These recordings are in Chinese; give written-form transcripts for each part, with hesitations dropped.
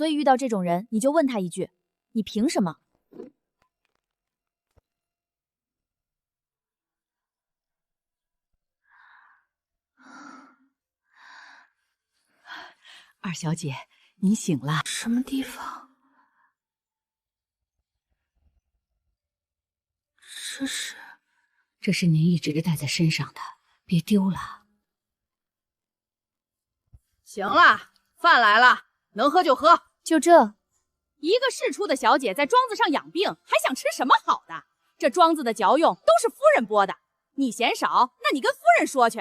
所以遇到这种人，你就问他一句：你凭什么？二小姐，您醒了。什么地方？这是您一直带在身上的，别丢了。行了，饭来了，能喝就喝。就这？一个世出的小姐在庄子上养病，还想吃什么好的？这庄子的嚼用都是夫人拨的，你嫌少，那你跟夫人说去。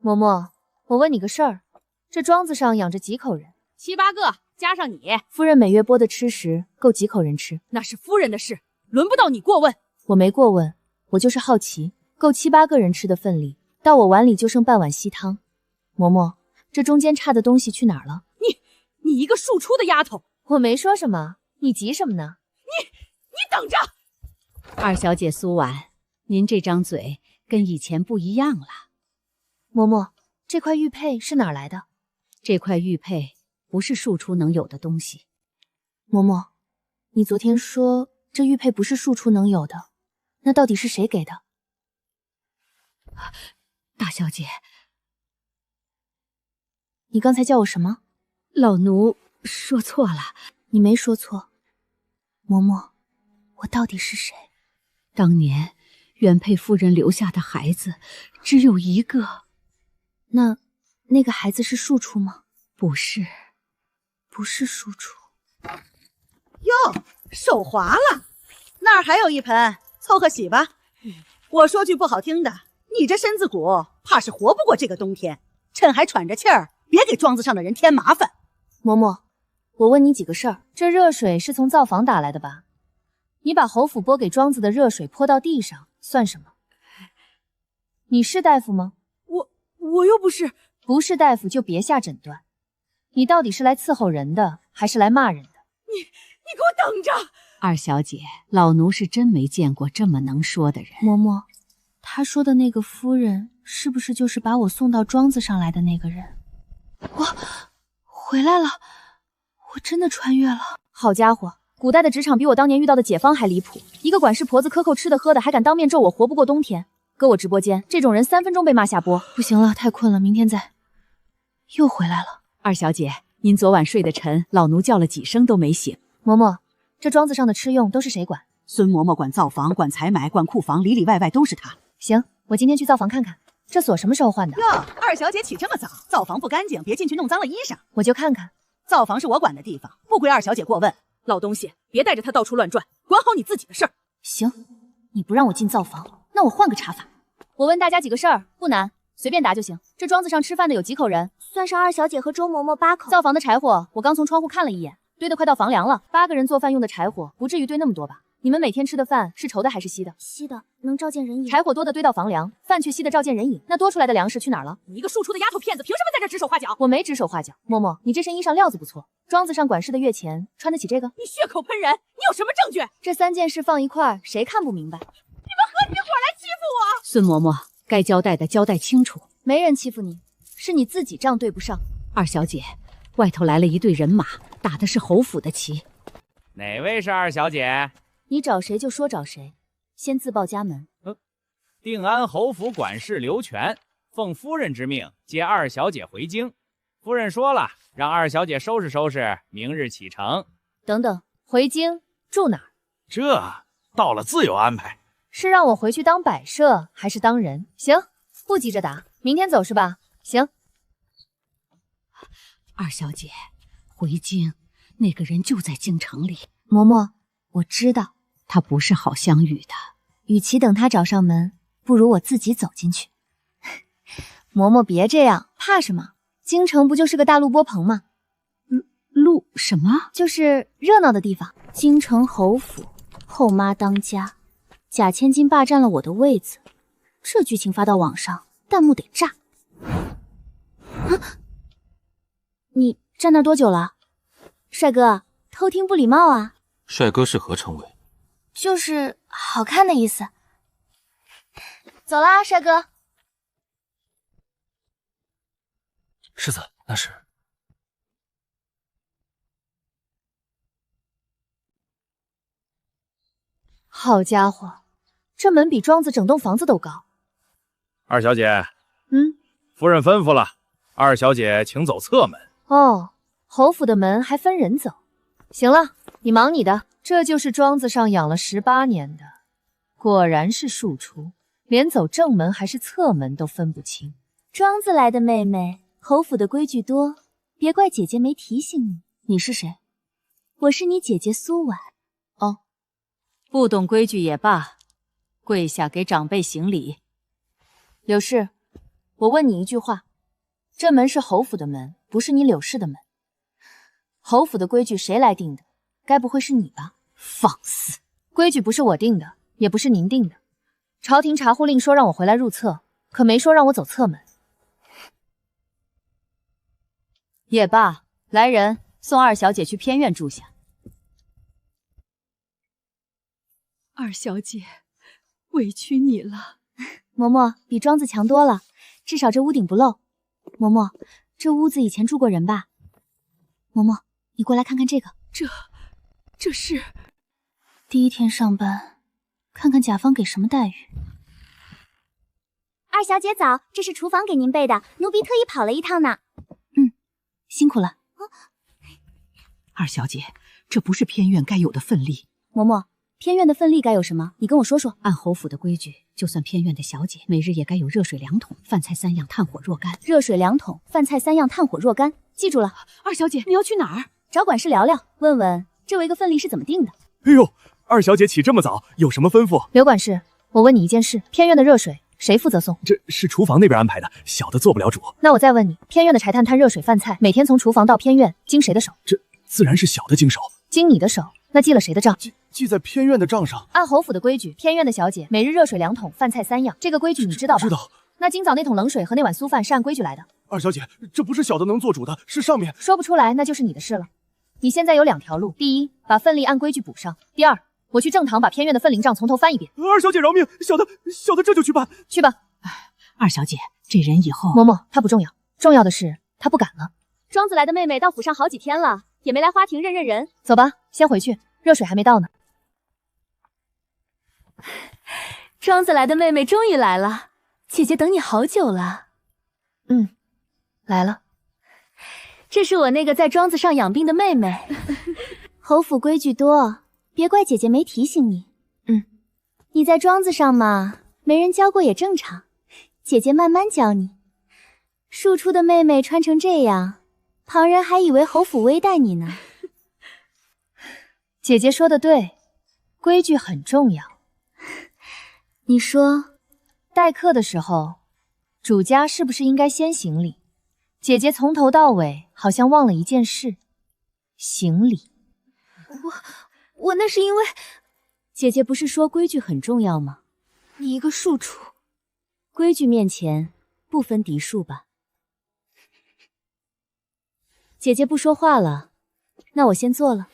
嬷嬷，我问你个事儿，这庄子上养着几口人？7、8个，加上你。夫人每月拨的吃食够几口人吃？那是夫人的事，轮不到你过问。我没过问，我就是好奇，够7、8个人吃的份里，到我碗里就剩半碗稀汤。嬷嬷，这中间差的东西去哪儿了？你一个庶出的丫头！我没说什么，你急什么呢？你等着！二小姐苏婉，您这张嘴跟以前不一样了。嬷嬷，这块玉佩是哪儿来的？这块玉佩不是庶出能有的东西。嬷嬷，你昨天说这玉佩不是庶出能有的，那到底是谁给的？大小姐，你刚才叫我什么？老奴说错了。你没说错。嬷嬷，我到底是谁？当年原配夫人留下的孩子只有一个。那个孩子是庶出吗？不是，不是庶出。哟，手滑了，那儿还有一盆，凑合洗吧。我说句不好听的，你这身子骨怕是活不过这个冬天，趁还喘着气儿，别给庄子上的人添麻烦。嬷嬷，我问你几个事儿，这热水是从灶房打来的吧？你把侯府拨给庄子的热水泼到地上，算什么？你是大夫吗？我又不是。不是大夫就别下诊断。你到底是来伺候人的，还是来骂人的？你给我等着！二小姐，老奴是真没见过这么能说的人。嬷嬷，他说的那个夫人，是不是就是把我送到庄子上来的那个人？我回来了，我真的穿越了。好家伙，古代的职场比我当年遇到的解放还离谱。一个管事婆子克扣吃的喝的，还敢当面咒我活不过冬天。搁我直播间，这种人3分钟被骂下播。不行了，太困了，明天再。又回来了。二小姐，您昨晚睡得沉，老奴叫了几声都没醒。嬷嬷，这庄子上的吃用都是谁管？孙嬷嬷管灶房，管采买，管库房，里里外外都是她。行，我今天去灶房看看，这锁什么时候换的？哟，二小姐起这么早，灶房不干净，别进去弄脏了衣裳。我就看看。灶房是我管的地方，不归二小姐过问。老东西，别带着他到处乱转，管好你自己的事儿。行，你不让我进灶房，那我换个查法。我问大家几个事儿，不难，随便答就行。这庄子上吃饭的有几口人？算上二小姐和周嬷嬷8口。灶房的柴火，我刚从窗户看了一眼，堆得快到房梁了。8个人做饭用的柴火，不至于堆那么多吧？你们每天吃的饭是稠的还是稀的？稀的，能照见人影。柴火多的堆到房梁，饭却稀的照见人影。那多出来的粮食去哪儿了？你一个庶出的丫头片子，凭什么在这指手画脚？我没指手画脚。嬷嬷，你这身衣裳料子不错，庄子上管事的月钱穿得起这个？你血口喷人，你有什么证据？这3件事放一块儿，谁看不明白？你们合起伙来欺负我！孙嬷嬷，该交代的交代清楚。没人欺负你，是你自己账对不上。二小姐，外头来了一队人马，打的是侯府的旗。哪位是二小姐？你找谁就说找谁，先自报家门。定安侯府管事刘全，奉夫人之命接二小姐回京。夫人说了，让二小姐收拾收拾，明日启程。等等，回京住哪儿？这到了自有安排。是让我回去当摆设，还是当人？行，不急着答，明天走是吧？行。二小姐，回京，那个人就在京城里。嬷嬷，我知道。他不是好相遇的，与其等他找上门，不如我自己走进去。嬷嬷别这样，怕什么？京城不就是个大路波棚吗？路什么？就是热闹的地方。京城侯府，后妈当家，贾千金霸占了我的位子。这剧情发到网上，弹幕得炸。你站那多久了？帅哥，偷听不礼貌啊。帅哥是何称谓？就是好看的意思。走啦，帅哥。世子，那是。好家伙，这门比庄子整栋房子都高。二小姐，嗯，夫人吩咐了，二小姐请走侧门。哦，侯府的门还分人走。行了，你忙你的。这就是庄子上养了18年的，果然是庶出，连走正门还是侧门都分不清。庄子来的妹妹，侯府的规矩多，别怪姐姐没提醒你。你是谁？我是你姐姐苏婉。哦，不懂规矩也罢，跪下给长辈行礼。柳氏，我问你一句话，这门是侯府的门，不是你柳氏的门。侯府的规矩谁来定的？该不会是你吧？放肆！规矩不是我定的，也不是您定的。朝廷查户令说让我回来入侧，可没说让我走侧门。也罢，来人，送二小姐去偏院住下。二小姐，委屈你了。嬷嬷比庄子强多了，至少这屋顶不漏。嬷嬷，这屋子以前住过人吧？嬷嬷，你过来看看这个。这是第一天上班，看看甲方给什么待遇。二小姐早，这是厨房给您备的，奴婢特意跑了一趟呢。辛苦了。二小姐，这不是偏院该有的分例。嬷嬷，偏院的分例该有什么？你跟我说说。按侯府的规矩，就算偏院的小姐，每日也该有热水2桶，饭菜3样，炭火若干。热水2桶，饭菜3样，炭火若干。记住了。二小姐，你要去哪儿？找管事聊聊，问问这位个分例是怎么定的。哎呦，二小姐起这么早，有什么吩咐？刘管事，我问你一件事，偏院的热水谁负责送？这是厨房那边安排的，小的做不了主。那我再问你，偏院的柴炭、炭、热水、饭菜，每天从厨房到偏院，经谁的手？这自然是小的经手。经你的手，那记了谁的账？记在偏院的账上。按侯府的规矩，偏院的小姐每日热水2桶，饭菜3样，这个规矩你知道吧？知道。那今早那桶冷水和那碗酥饭是按规矩来的。二小姐，这不是小的能做主的，是上面。说不出来，那就是你的事了。你现在有2条路：第一，把份例按规矩补上；第二，我去正堂把偏院的分灵账从头翻一遍。二小姐饶命，小的这就去办。去吧。二小姐，这人以后……嬷嬷，他不重要，重要的是他不敢了。庄子来的妹妹到府上好几天了，也没来花亭认人。走吧，先回去，热水还没到呢。庄子来的妹妹终于来了，姐姐等你好久了。来了。这是我那个在庄子上养病的妹妹。侯府规矩多，别怪姐姐没提醒你。你在庄子上嘛，没人教过也正常，姐姐慢慢教你。庶出的妹妹穿成这样，旁人还以为侯府微待你呢。姐姐说的对，规矩很重要。你说，待客的时候，主家是不是应该先行礼？姐姐从头到尾好像忘了一件事，行礼。我那是因为姐姐不是说规矩很重要吗？你一个庶出，规矩面前不分嫡庶吧。姐姐不说话了，那我先坐了。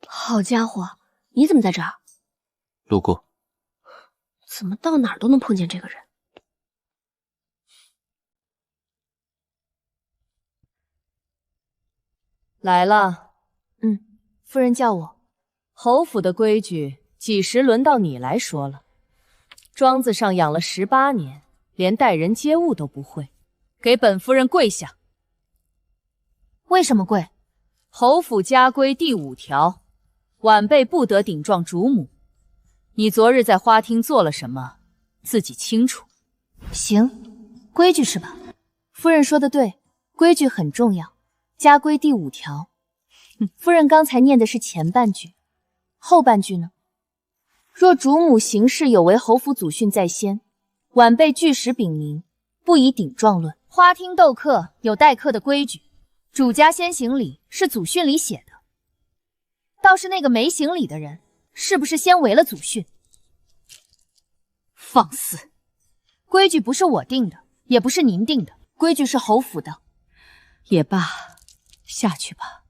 好家伙，你怎么在这儿？路过。怎么到哪儿都能碰见这个人？来了。夫人叫我。侯府的规矩几时轮到你来说了？庄子上养了18年，连待人接物都不会，给本夫人跪下。为什么跪？侯府家规第5条，晚辈不得顶撞主母。你昨日在花厅做了什么，自己清楚。行，规矩是吧？夫人说的对，规矩很重要。家规第5条。夫人刚才念的是前半句，后半句呢？若主母行事有违侯府祖训在先，晚辈据实禀明，不以顶撞论。花厅斗客有待客的规矩，主家先行礼是祖训里写的。倒是那个没行礼的人，是不是先违了祖训？放肆！规矩不是我定的，也不是您定的，规矩是侯府的。也罢，下去吧。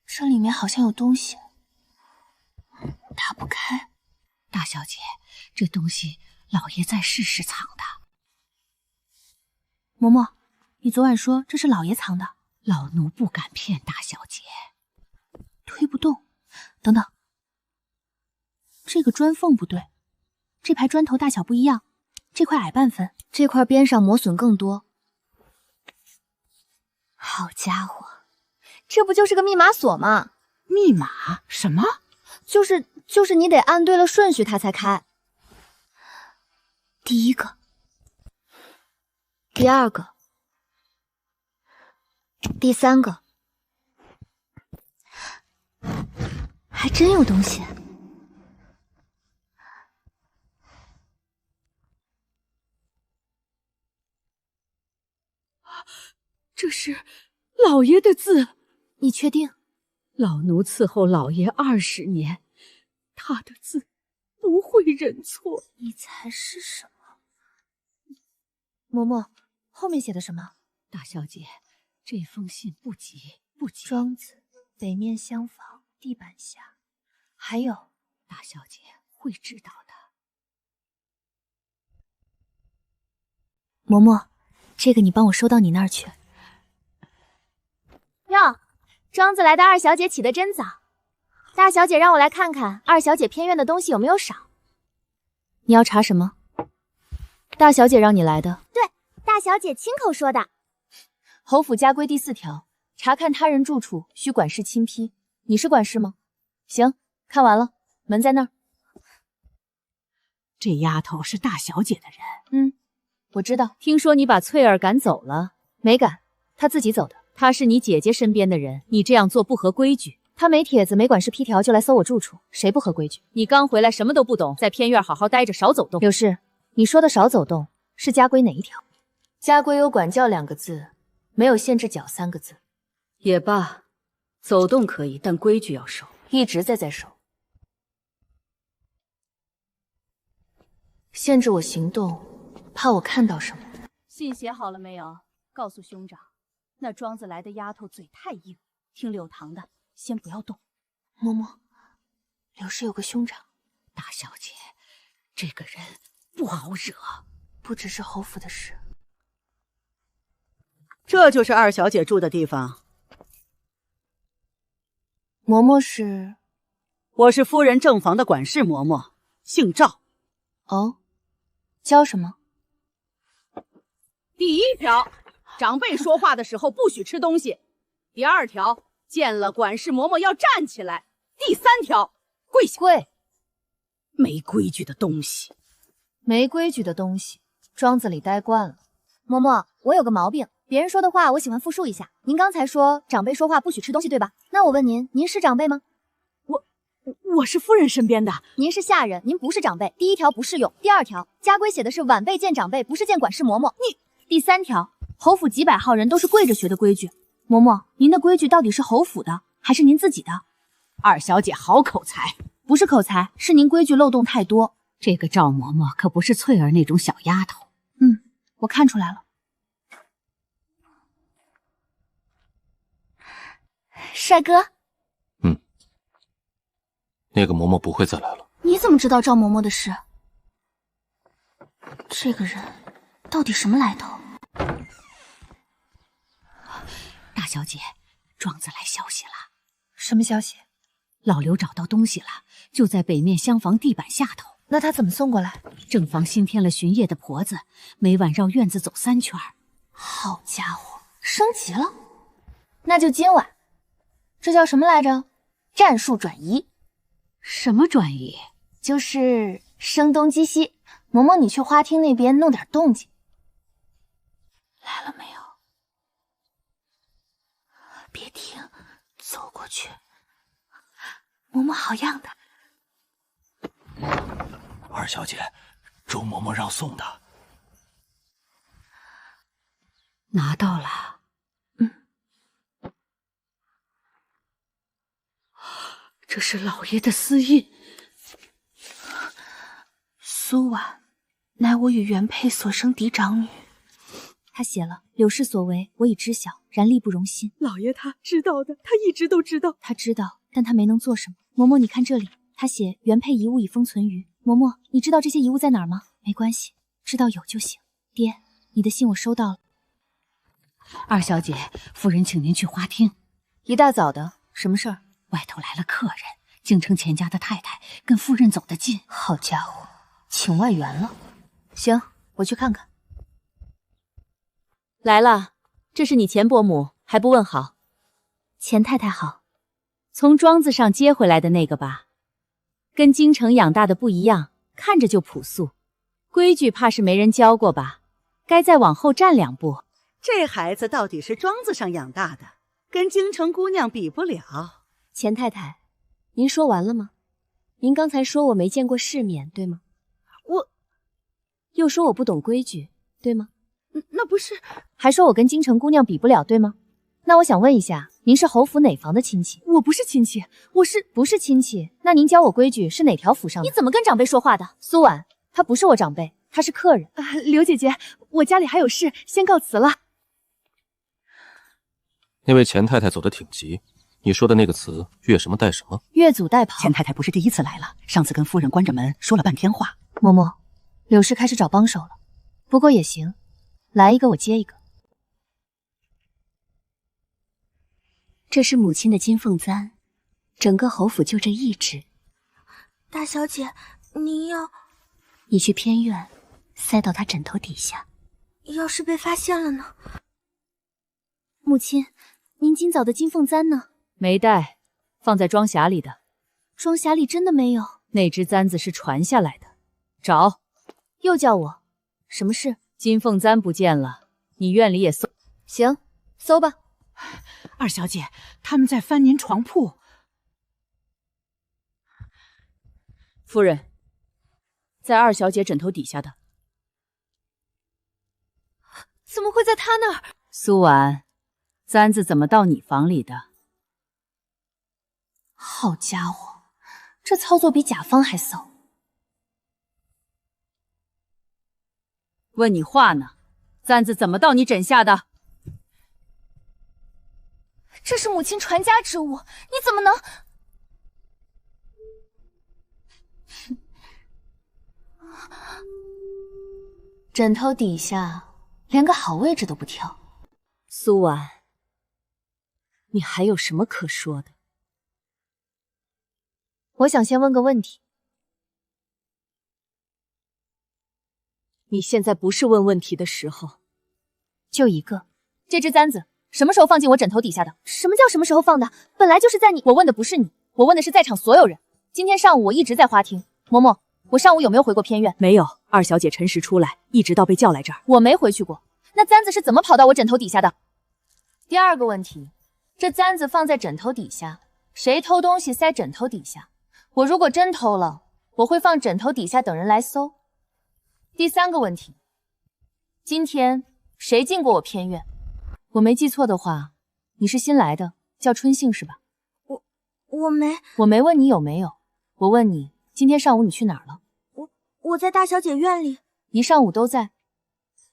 这里面好像有东西，打不开。大小姐，这东西老爷在世时藏的。嬷嬷，你昨晚说这是老爷藏的。老奴不敢骗大小姐。推不动。等等，这个砖缝不对，这排砖头大小不一样，这块矮半分，这块边上磨损更多。好家伙，这不就是个密码锁吗？密码？什么？就是你得按对了顺序它才开。第一个，第二个，第三个，还真有东西。这是老爷的字，你确定？老奴伺候老爷20年，他的字不会认错。你猜是什么？嬷嬷，后面写的什么？大小姐，这封信不急，不急。庄子，北面厢房，地板下，还有，大小姐会知道的。嬷嬷，这个你帮我收到你那儿去。哟，庄子来的二小姐起得真早。大小姐让我来看看二小姐偏院的东西有没有少。你要查什么？大小姐让你来的。对，大小姐亲口说的。侯府家规第4条，查看他人住处需管事亲批。你是管事吗？行，看完了，门在那儿。这丫头是大小姐的人。我知道。听说你把翠儿赶走了？没赶，她自己走的。她是你姐姐身边的人，你这样做不合规矩。她没帖子没管事批条就来搜我住处，谁不合规矩？你刚回来什么都不懂，在偏院好好待着，少走动。柳氏，你说的少走动是家规哪一条？家规有管教2个字，没有限制脚3个字。也罢，走动可以，但规矩要守。一直在守。限制我行动，怕我看到什么。信写好了没有？告诉兄长，那庄子来的丫头嘴太硬，听柳堂的，先不要动。嬷嬷，柳氏有个兄长。大小姐，这个人不好惹，不只是侯府的事。这就是二小姐住的地方。嬷嬷是？我是夫人正房的管事嬷嬷，姓赵。哦，教什么？第1条，长辈说话的时候不许吃东西。第2条，见了管事嬷嬷要站起来。第3条，跪下。跪。没规矩的东西。没规矩的东西，庄子里待惯了。嬷嬷，我有个毛病，别人说的话我喜欢复述一下。您刚才说长辈说话不许吃东西，对吧？那我问您，您是长辈吗？我是夫人身边的。您是下人，您不是长辈。第1条不适用。第2条，家规写的是晚辈见长辈，不是见管事嬷嬷。第3条，侯府几百号人都是跪着学的规矩。嬷嬷，您的规矩到底是侯府的，还是您自己的？二小姐好口才。不是口才，是您规矩漏洞太多。这个赵嬷嬷可不是翠儿那种小丫头。我看出来了。帅哥，那个嬷嬷不会再来了。你怎么知道赵嬷嬷的事？这个人到底什么来头？大小姐，庄子来消息了。什么消息？老刘找到东西了，就在北面厢房地板下头。那他怎么送过来？正房新添了巡夜的婆子，每晚绕院子走3圈。好家伙，升级了。那就今晚。这叫什么来着？战术转移。什么转移？就是声东击西。嬷嬷，你去花厅那边弄点动静。来了没有？别停，走过去。嬷嬷好样的。二小姐，周嬷嬷让送的。拿到了。这是老爷的私印。苏婉，乃我与原配所生嫡长女。他写了：柳氏所为，我已知晓，然力不容心。老爷他知道的，他一直都知道。他知道，但他没能做什么。嬷嬷，你看这里，他写原配遗物已封存于。嬷嬷，你知道这些遗物在哪儿吗？没关系，知道有就行。爹，你的信我收到了。二小姐，夫人请您去花厅。一大早的，什么事儿？外头来了客人，京城钱家的太太跟夫人走得近。好家伙，请外援了。行，我去看看。来了，这是你钱伯母，还不问好？钱太太好。从庄子上接回来的那个吧？跟京城养大的不一样，看着就朴素，规矩怕是没人教过吧？该再往后站2步。这孩子到底是庄子上养大的，跟京城姑娘比不了。钱太太，您说完了吗？您刚才说我没见过世面，对吗？又说我不懂规矩，对吗？那不是，还说我跟京城姑娘比不了，对吗？那我想问一下，您是侯府哪房的亲戚？我不是亲戚，不是亲戚。那您教我规矩是哪条府上的？你怎么跟长辈说话的？苏婉，他不是我长辈，他是客人。刘姐姐，我家里还有事，先告辞了。那位钱太太走得挺急，你说的那个词越什么带什么？越俎代庖。钱太太不是第一次来了，上次跟夫人关着门说了半天话。嬷嬷，柳氏开始找帮手了，不过也行，来一个我接一个。这是母亲的金凤簪，整个侯府就这一只。大小姐，您你去偏院，塞到她枕头底下。要是被发现了呢？母亲，您今早的金凤簪呢？没带，放在庄匣里的。庄匣里真的没有？那只簪子是传下来的，找。又叫我，什么事？金凤簪不见了，你院里也搜。行，搜吧。二小姐，他们在翻您床铺。夫人，在二小姐枕头底下的。怎么会在她那儿？苏婉，簪子怎么到你房里的？好家伙，这操作比甲方还骚。问你话呢，簪子怎么到你枕下的？这是母亲传家之物，你怎么能……枕头底下连个好位置都不挑。苏婉，你还有什么可说的？我想先问个问题。你现在不是问问题的时候。就一个，这只簪子什么时候放进我枕头底下的？什么叫什么时候放的？本来就是在你……我问的不是你，我问的是在场所有人。今天上午我一直在花厅。嬷嬷，我上午有没有回过偏院？没有，二小姐辰时出来，一直到被叫来这儿。我没回去过。那簪子是怎么跑到我枕头底下的？第二个问题，这簪子放在枕头底下，谁偷东西塞枕头底下？我如果真偷了，我会放枕头底下等人来搜。第三个问题，今天谁进过我偏院？我没记错的话，你是新来的，叫春杏是吧？我没问你有没有，我问你今天上午你去哪儿了？我在大小姐院里，一上午都在。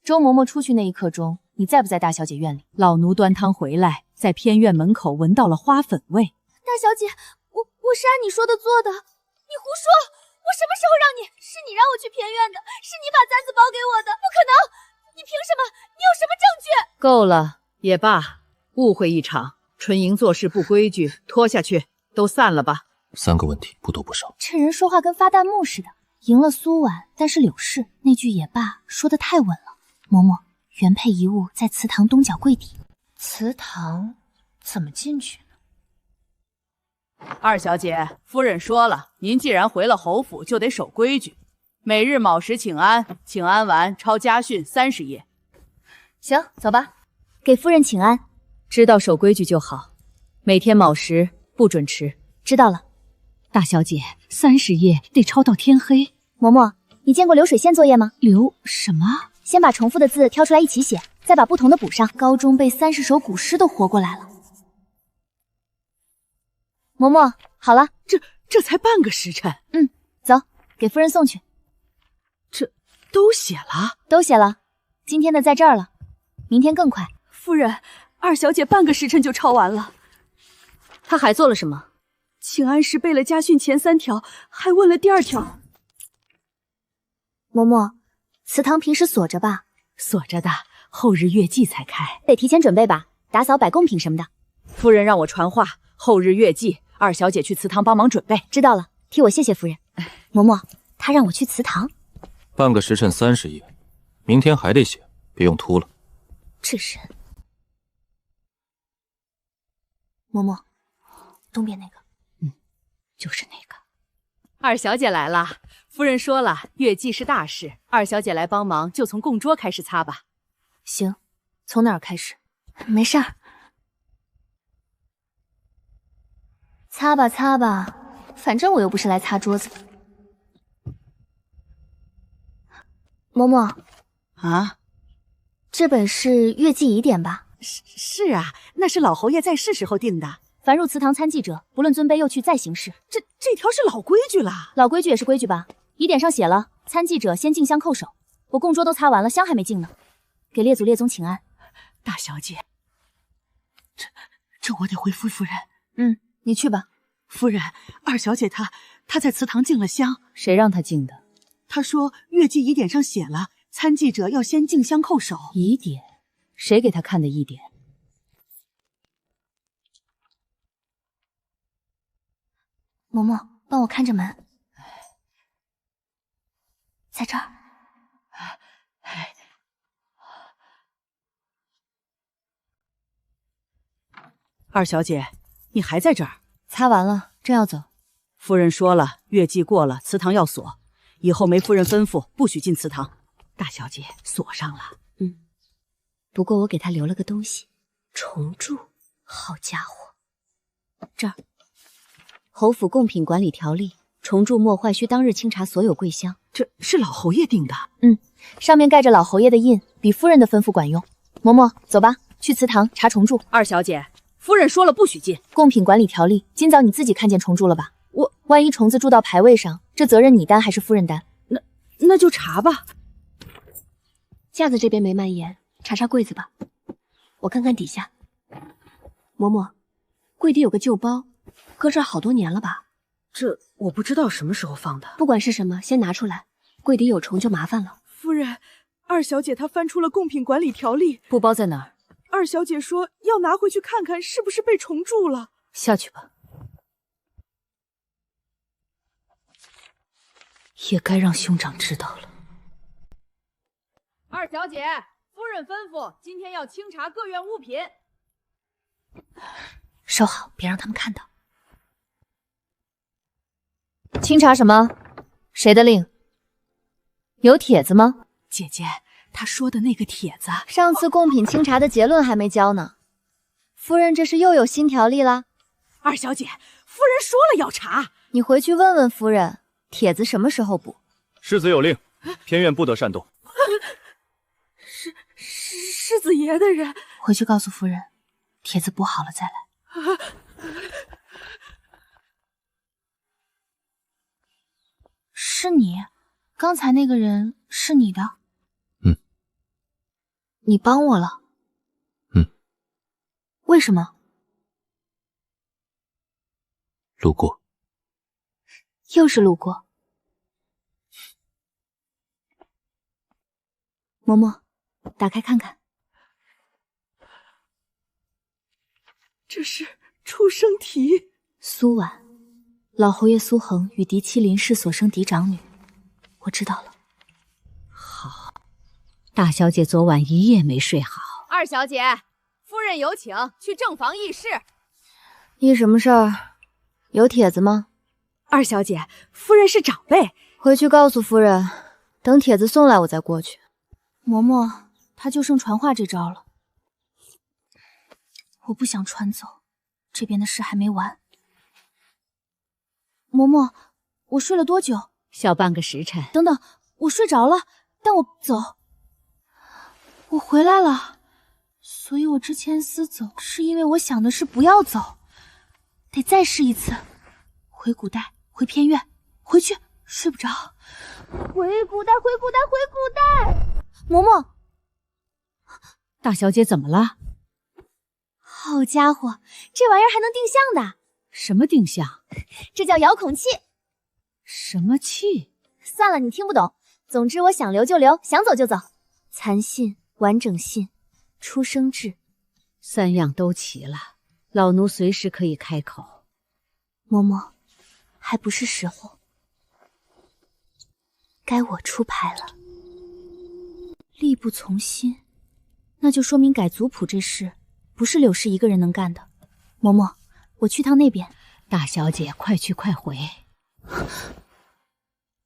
周嬷嬷出去那一刻钟，你在不在大小姐院里？老奴端汤回来，在偏院门口闻到了花粉味。大小姐，我是按你说的做的。你胡说！我什么时候让你？是你让我去偏院的，是你把簪子包给我的，不可能！你凭什么？你有什么证据？够了，也罢，误会一场。春莹做事不规矩，拖下去，都散了吧。3个问题，不多不少。这人说话跟发弹幕似的。赢了苏婉，但是柳氏那句也罢说的太稳了。嬷嬷，原配遗物在祠堂东角柜底。祠堂怎么进去呢？二小姐，夫人说了，您既然回了侯府，就得守规矩。每日卯时请安，请安完抄家训30页。行，走吧。给夫人请安。知道守规矩就好。每天卯时不准迟。知道了。大小姐，30页得抄到天黑。嬷嬷，你见过流水线作业吗？流什么？先把重复的字挑出来一起写，再把不同的补上。高中背30首古诗都活过来了。嬷嬷，好了，这才半个时辰。走，给夫人送去。这都写了？都写了，今天的在这儿了，明天更快。夫人，二小姐半个时辰就抄完了。她还做了什么？请安时背了家训前3条，还问了第2条。嬷嬷，祠堂平时锁着吧？锁着的，后日月祭才开，得提前准备吧，打扫摆贡品什么的。夫人让我传话，后日月祭，二小姐去祠堂帮忙准备。知道了，替我谢谢夫人。嬷嬷，她让我去祠堂。半个时辰30页，明天还得写，别用秃了。这人。嬷嬷，东边那个，就是那个。二小姐来了，夫人说了，月祭是大事，二小姐来帮忙，就从供桌开始擦吧。行，从哪儿开始？没事儿，擦吧擦吧，反正我又不是来擦桌子的。嬷嬷啊，这本是月祭仪典吧？是啊，那是老侯爷在世时候定的。凡入祠堂参祭者，不论尊卑，又去再行事。这条是老规矩了。老规矩也是规矩吧？仪典上写了，参祭者先敬香叩首。我供桌都擦完了，香还没敬呢。给列祖列宗请安。大小姐，这我得回复夫人。你去吧。夫人，二小姐她在祠堂敬了香。谁让她敬的？她说月祭仪典上写了，参祭者要先敬香叩首。仪典？谁给她看的仪典？嬷嬷，帮我看着门，在这儿。二小姐，你还在这儿？擦完了，正要走。夫人说了，月祭过了，祠堂要锁，以后没夫人吩咐，不许进祠堂。大小姐，锁上了。不过我给她留了个东西，重铸。好家伙，这儿。侯府贡品管理条例，重铸莫坏，需当日清查所有柜箱。这是老侯爷定的。上面盖着老侯爷的印，比夫人的吩咐管用。嬷嬷，走吧，去祠堂查重铸。二小姐，夫人说了不许进。贡品管理条例，今早你自己看见重铸了吧？万一虫子住到牌位上，这责任你担还是夫人担？那就查吧。架子这边没蔓延，查查柜子吧。我看看底下。嬷嬷，柜底有个旧包，搁这儿好多年了吧？这我不知道什么时候放的。不管是什么，先拿出来。柜底有虫就麻烦了。夫人，二小姐她翻出了贡品管理条例，布包在哪儿？二小姐说要拿回去看看是不是被虫蛀了。下去吧。也该让兄长知道了。二小姐，夫人吩咐，今天要清查各院物品。收好，别让他们看到。清查什么？谁的令？有帖子吗？姐姐，她说的那个帖子，上次贡品清查的结论还没交呢。夫人，这是又有新条例啦？二小姐，夫人说了要查，你回去问问夫人，帖子什么时候补？世子有令，偏院不得擅动。世子爷的人，回去告诉夫人，帖子补好了再来。是你，刚才那个人是你的？你帮我了？为什么？路过。又是路过。嬷嬷，打开看看。这是出生题。苏婉，老侯爷苏恒与嫡妻林氏所生嫡长女。我知道了。好，大小姐昨晚一夜没睡好。二小姐，夫人有请，去正房议事。议什么事儿？有帖子吗？二小姐，夫人是长辈，回去告诉夫人，等帖子送来我再过去。嬷嬷，她就剩传话这招了。我不想传走，这边的事还没完。嬷嬷，我睡了多久？小半个时辰。等等，我睡着了，但我走。我回来了，所以我之前私走，是因为我想的是不要走，得再试一次。回古代，回偏院，回去，睡不着。回古代，回古代，回古代！嬷嬷，大小姐怎么了？好家伙，这玩意儿还能定向的？什么定向？这叫遥控器。什么器？算了，你听不懂。总之，我想留就留，想走就走。残信完整信、出生志，3样都齐了，老奴随时可以开口。嬷嬷，还不是时候，该我出牌了。力不从心，那就说明改族谱这事不是柳氏一个人能干的。嬷嬷，我去趟那边。大小姐，快去快回。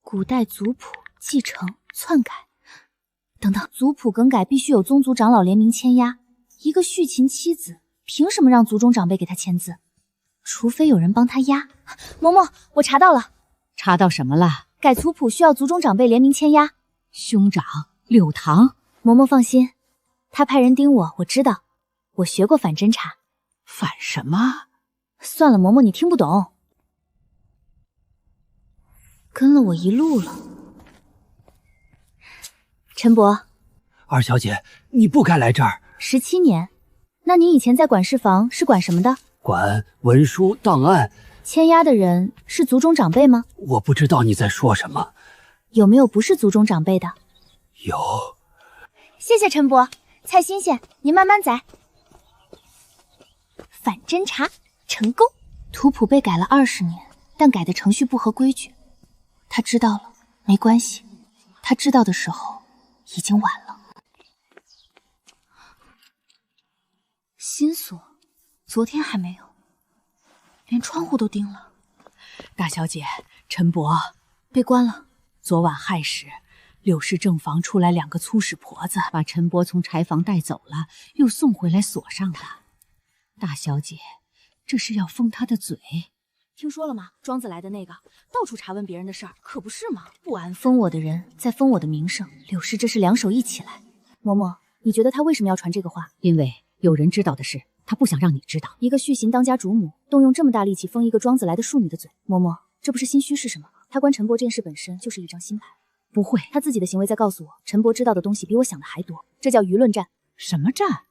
古代族谱继承篡改，等等，族谱更改必须有宗族长老联名签押，一个续秦妻子凭什么让族中长辈给他签字？除非有人帮他压。嬷嬷，我查到了。查到什么了？改族谱需要族中长辈联名签押。兄长柳堂。嬷嬷放心，他派人盯我，我知道，我学过反侦查。反什么？算了，嬷嬷你听不懂。跟了我一路了。陈伯，二小姐，你不该来这儿。17年，那你以前在管事房是管什么的？管文书档案。签押的人是族中长辈吗？我不知道你在说什么。有没有不是族中长辈的？有。谢谢陈伯，菜新鲜，您慢慢宰。反侦查成功，图谱被改了20年，但改的程序不合规矩。他知道了，没关系，他知道的时候已经晚了。新锁，昨天还没有，连窗户都钉了。大小姐，陈伯被关了。昨晚亥时，柳氏正房出来2个粗使婆子，把陈伯从柴房带走了，又送回来锁上了。大小姐，这是要封他的嘴。听说了吗？庄子来的那个，到处查问别人的事儿，可不是吗？不安分。封我的人在封我的名声，柳氏这是两手一起来。嬷嬷，你觉得他为什么要传这个话？因为有人知道的事，他不想让你知道。一个续行当家主母，动用这么大力气封一个庄子来的庶女的嘴，嬷嬷，这不是心虚是什么？他关陈伯这件事本身就是一张新牌。不会，他自己的行为在告诉我，陈伯知道的东西比我想的还多，这叫舆论战。什么战？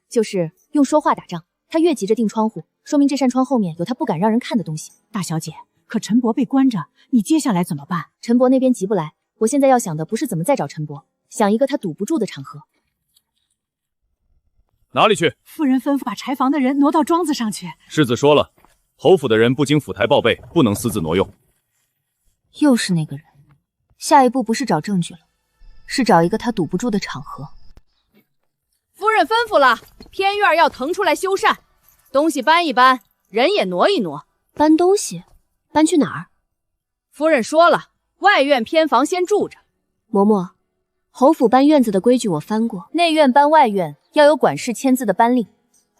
就是用说话打仗。他越急着钉窗户，说明这扇窗后面有他不敢让人看的东西。大小姐，可陈伯被关着，你接下来怎么办？陈伯那边急不来，我现在要想的不是怎么再找陈伯，想一个他堵不住的场合。哪里去？夫人吩咐把柴房的人挪到庄子上去。世子说了，侯府的人不经府台报备，不能私自挪用。又是那个人，下一步不是找证据了，是找一个他堵不住的场合。夫人吩咐了，偏院要腾出来修缮，东西搬一搬，人也挪一挪。搬东西？搬去哪儿？夫人说了，外院偏房先住着。嬷嬷，侯府搬院子的规矩我翻过，内院搬外院要有管事签字的搬令，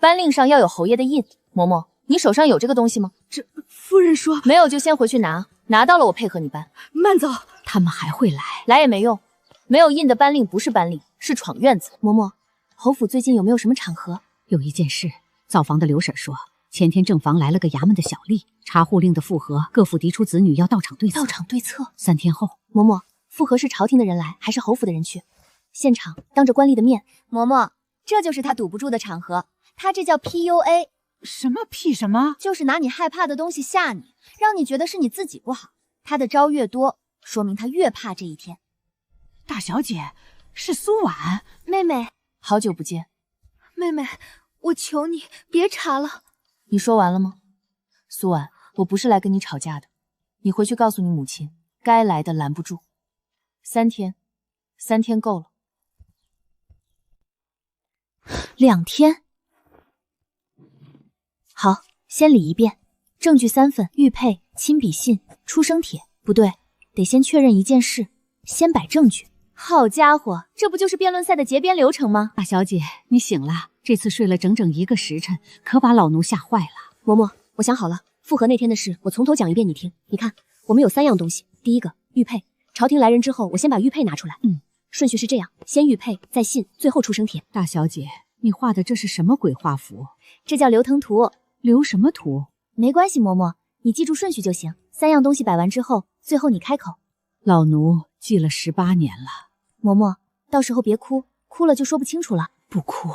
搬令上要有侯爷的印。嬷嬷，你手上有这个东西吗？这夫人说没有就先回去拿，拿到了我配合你搬。慢走，他们还会来，来也没用，没有印的搬令不是搬令，是闯院子。嬷嬷，侯府最近有没有什么场合？有一件事，灶房的刘婶说，前天正房来了个衙门的小吏，查户令的复核，各府嫡出子女要到场对策。到场对策3天后。嬷嬷，复核是朝廷的人来，还是侯府的人去？现场当着官吏的面。嬷嬷，这就是他堵不住的场合，他这叫 PUA。什么屁什么？就是拿你害怕的东西吓你，让你觉得是你自己不好。他的招越多，说明他越怕这一天。大小姐，是苏婉。妹妹，好久不见。妹妹，我求你别查了。你说完了吗？苏婉，我不是来跟你吵架的，你回去告诉你母亲，该来的拦不住。3天，3天够了。2天。好，先理一遍，证据3份，玉佩、亲笔信、出生帖。不对，得先确认一件事，先摆证据。好家伙，这不就是辩论赛的结边流程吗？大小姐，你醒了，这次睡了整整1个时辰，可把老奴吓坏了。嬷嬷，我想好了，复核那天的事，我从头讲一遍你听。你看，我们有3样东西，第一个玉佩，朝廷来人之后，我先把玉佩拿出来。顺序是这样，先玉佩，再信，最后出生帖。大小姐，你画的这是什么鬼画符？这叫留腾图。留什么图？没关系，嬷嬷，你记住顺序就行。3样东西摆完之后，最后你开口。老奴记了18年了。嬷嬷，到时候别哭，哭了就说不清楚了。不哭。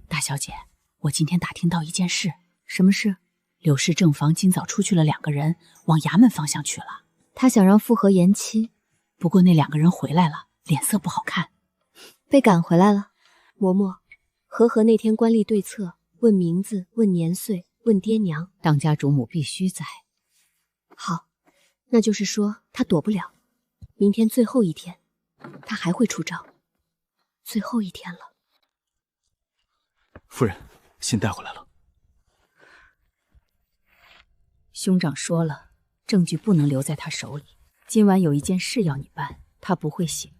大小姐，我今天打听到一件事。什么事？柳氏正房今早出去了2个人，往衙门方向去了。他想让复核延期，不过那2个人回来了，脸色不好看。被赶回来了。嬷嬷，和和那天官吏对策，问名字，问年岁，问爹娘，当家主母必须在。好，那就是说他躲不了。明天最后一天，他还会出招。最后一天了。夫人，信带回来了。兄长说了，证据不能留在他手里。今晚有一件事要你办，他不会醒。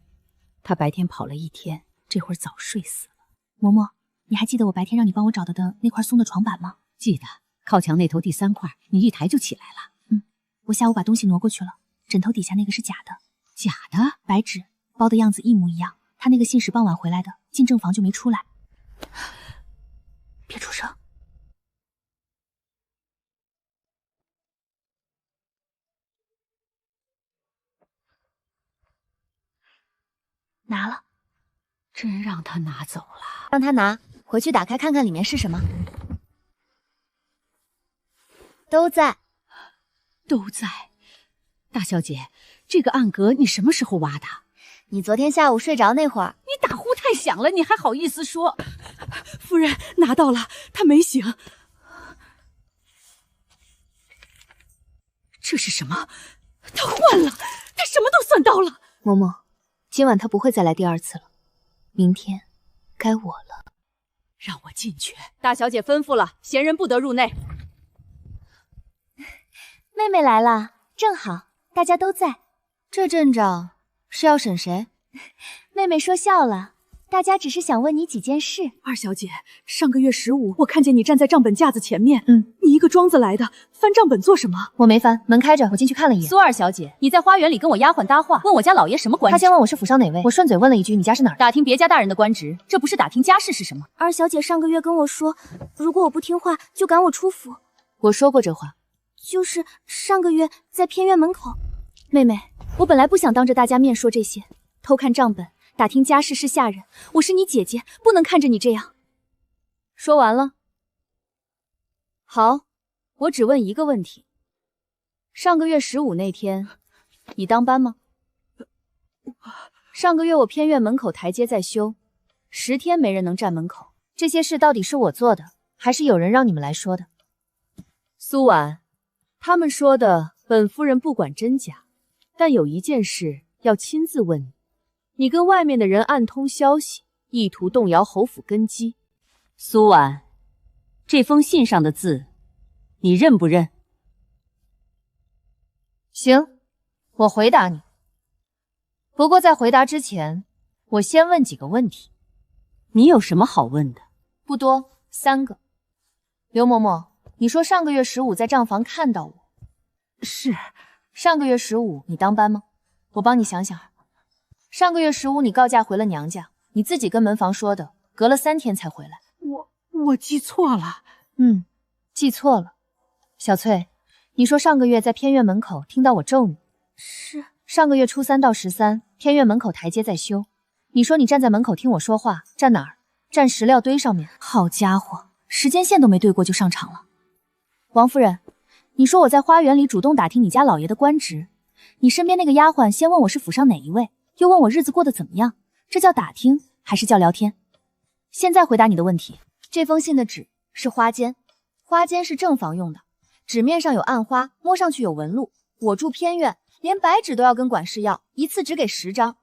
他白天跑了一天，这会儿早睡死了。嬷嬷，你还记得我白天让你帮我找到的那块松的床板吗？记得，靠墙那头第3块，你一抬就起来了。我下午把东西挪过去了，枕头底下那个是假的。假的？白纸，包的样子一模一样。他那个信使傍晚回来的，进正房就没出来。别出声。拿了。真让他拿走了。让他拿，回去打开看看里面是什么。都在。都在。大小姐，这个暗格你什么时候挖的？你昨天下午睡着那会儿。你打呼太响了，你还好意思说？夫人拿到了，他没醒。这是什么？他换了，他什么都算到了。嬷嬷，今晚他不会再来第2次了，明天该我了。让我进去。大小姐吩咐了，闲人不得入内。妹妹来了，正好，大家都在。这阵仗是要审谁？妹妹说笑了，大家只是想问你几件事。二小姐，上个月15，我看见你站在账本架子前面。你一个庄子来的，翻账本做什么？我没翻，门开着，我进去看了一眼。苏二小姐，你在花园里跟我丫鬟搭话，问我家老爷什么官职？他先问我是府上哪位，我顺嘴问了一句你家是哪儿？打听别家大人的官职，这不是打听家事是什么？二小姐上个月跟我说，如果我不听话，就赶我出府。我说过这话。就是上个月在偏院门口。妹妹，我本来不想当着大家面说这些，偷看账本，打听家事是下人。我是你姐姐，不能看着你这样。说完了。好，我只问一个问题。上个月15那天，你当班吗？上个月我偏院门口台阶在修，10天没人能站门口。这些事到底是我做的，还是有人让你们来说的？苏婉，他们说的本夫人不管真假，但有一件事要亲自问你。你跟外面的人暗通消息，意图动摇侯府根基。苏婉，这封信上的字，你认不认？行，我回答你。不过在回答之前，我先问几个问题。你有什么好问的？不多，3个。刘嬷嬷，你说上个月15在账房看到我。是。上个月15你当班吗？我帮你想想。上个月15你告假回了娘家，你自己跟门房说的，隔了3天才回来。我记错了。记错了。小翠，你说上个月在偏院门口听到我咒你。是。上个月初3到13，偏院门口台阶在修。你说你站在门口听我说话，站哪儿？站石料堆上面。好家伙，时间线都没对过就上场了。王夫人，你说我在花园里主动打听你家老爷的官职，你身边那个丫鬟先问我是府上哪一位，又问我日子过得怎么样，这叫打听还是叫聊天？现在回答你的问题，这封信的纸是花笺，花笺是正房用的，纸面上有暗花，摸上去有纹路。我住偏院，连白纸都要跟管事要，一次只给10张。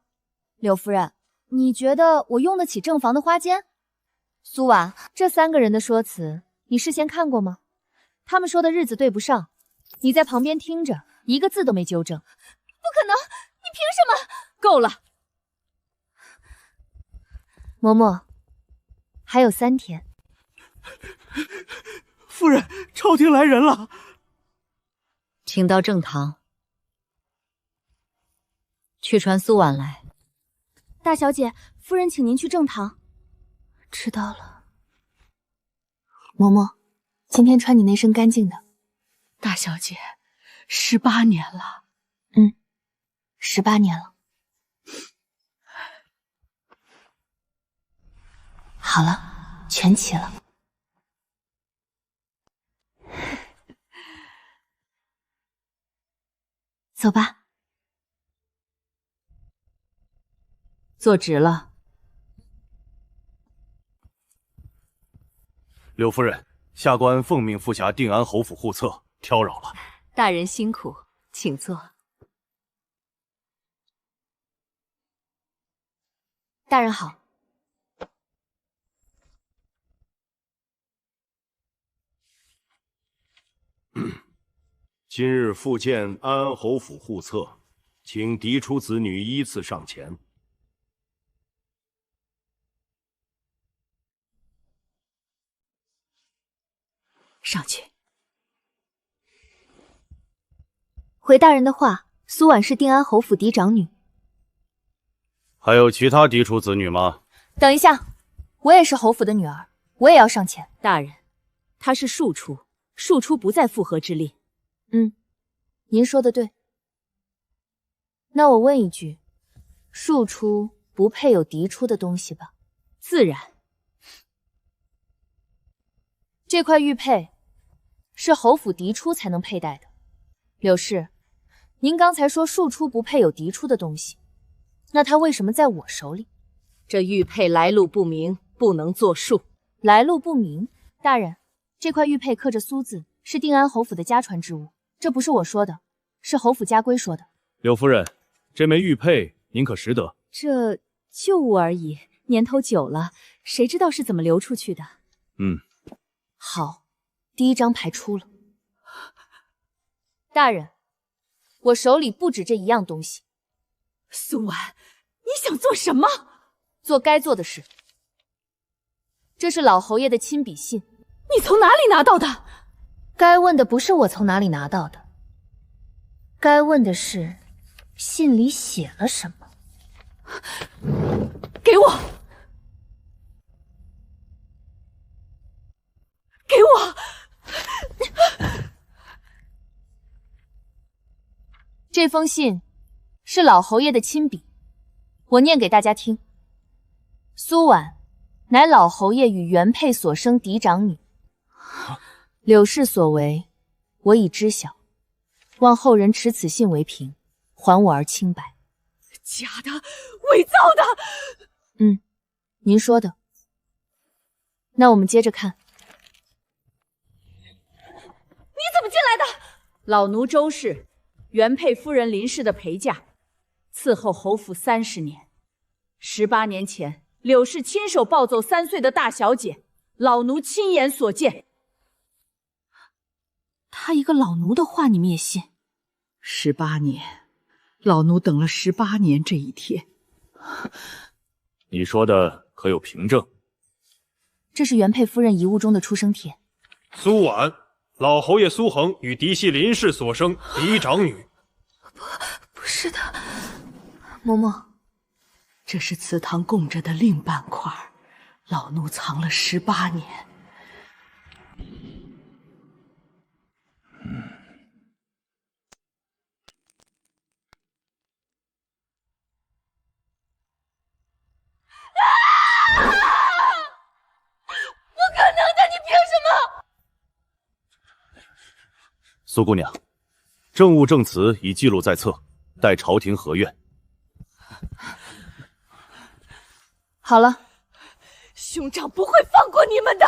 柳夫人，你觉得我用得起正房的花笺？苏婉，这3个人的说辞，你事先看过吗？他们说的日子对不上，你在旁边听着，一个字都没纠正。不可能，你凭什么？够了。嬷嬷，还有3天。夫人，朝廷来人了。请到正堂，去传苏婉来。大小姐，夫人请您去正堂。知道了。嬷嬷，今天穿你那身干净的。大小姐，18年了。18年了。好了，全齐了。走吧。坐直了。柳夫人，下官奉命赴辖定安侯府护厕，挑扰了。大人辛苦，请坐。大人好。今日复见安安侯府护厕，请嫡出子女依次上前。上去。回大人的话，苏婉是定安侯府嫡长女。还有其他嫡出子女吗？等一下，我也是侯府的女儿，我也要上前。大人，她是庶出，庶出不在复合之列。您说的对。那我问一句，庶出不配有嫡出的东西吧？自然。这块玉佩是侯府嫡出才能佩戴的。柳氏，您刚才说庶出不配有嫡出的东西，那它为什么在我手里？这玉佩来路不明，不能作数。来路不明？大人，这块玉佩刻着苏字，是定安侯府的家传之物，这不是我说的，是侯府家规说的。柳夫人，这枚玉佩您可识得？这旧物而已，年头久了，谁知道是怎么流出去的？好，第一张牌出了。大人，我手里不止这一样东西。苏婉，你想做什么？做该做的事。这是老侯爷的亲笔信。你从哪里拿到的？该问的不是我从哪里拿到的，该问的是信里写了什么。给我！给我！这封信是老侯爷的亲笔，我念给大家听。苏婉乃老侯爷与原配所生嫡长女，柳氏所为，我已知晓，望后人持此信为凭，还我儿清白。假的，伪造的。您说的。那我们接着看。你怎么进来的？老奴周氏，原配夫人林氏的陪嫁，伺候侯府30年。18年前，柳氏亲手暴揍3岁的大小姐，老奴亲眼所见。他一个老奴的话你们也信？18年，老奴等了18年这一天。你说的可有凭证？这是原配夫人遗物中的出生帖。苏婉，老侯爷苏恒与嫡系林氏所生嫡长女。不是的，嬷嬷，这是祠堂供着的另半块，老奴藏了18年。不可能的，你凭什么？苏姑娘，证物证词已记录在册，待朝廷核阅。好了，兄长不会放过你们的。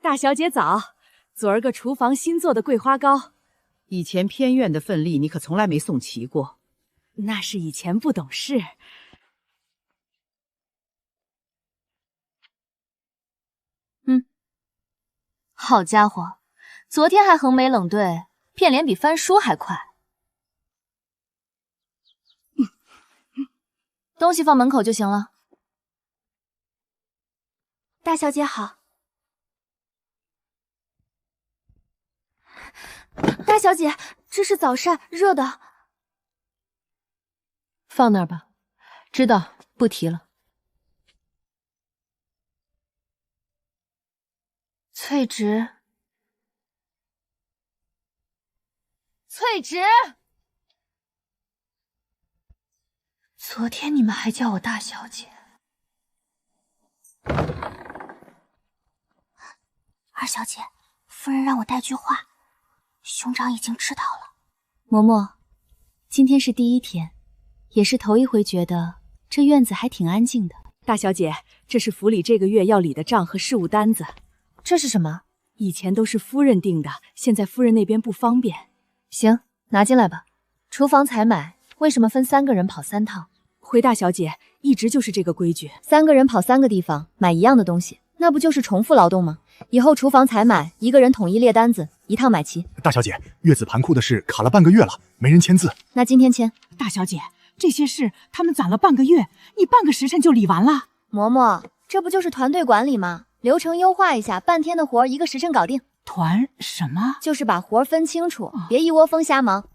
大小姐早，昨儿个厨房新做的桂花糕，以前偏院的份例你可从来没送齐过。那是以前不懂事。好家伙，昨天还横眉冷对，变脸比翻书还快。东西放门口就行了。大小姐好。大小姐，这是早膳，热的。放那儿吧，知道，不提了。翠植，翠植，昨天你们还叫我大小姐。二小姐，夫人让我带句话，兄长已经知道了。嬷嬷，今天是第一天，也是头一回觉得这院子还挺安静的。大小姐，这是府里这个月要理的账和事务单子。这是什么？以前都是夫人定的，现在夫人那边不方便。行，拿进来吧。厨房采买为什么分3个人跑3趟？回大小姐，一直就是这个规矩。3个人跑3个地方买一样的东西，那不就是重复劳动吗？以后厨房采买1个人统一列单子，一趟买齐。大小姐，月子盘库的事卡了半个月了，没人签字。那今天签。大小姐，这些事他们攒了半个月，你半个时辰就理完了。嬷嬷，这不就是团队管理吗？流程优化一下，半天的活1个时辰搞定。团什么？就是把活分清楚，别一窝蜂瞎忙。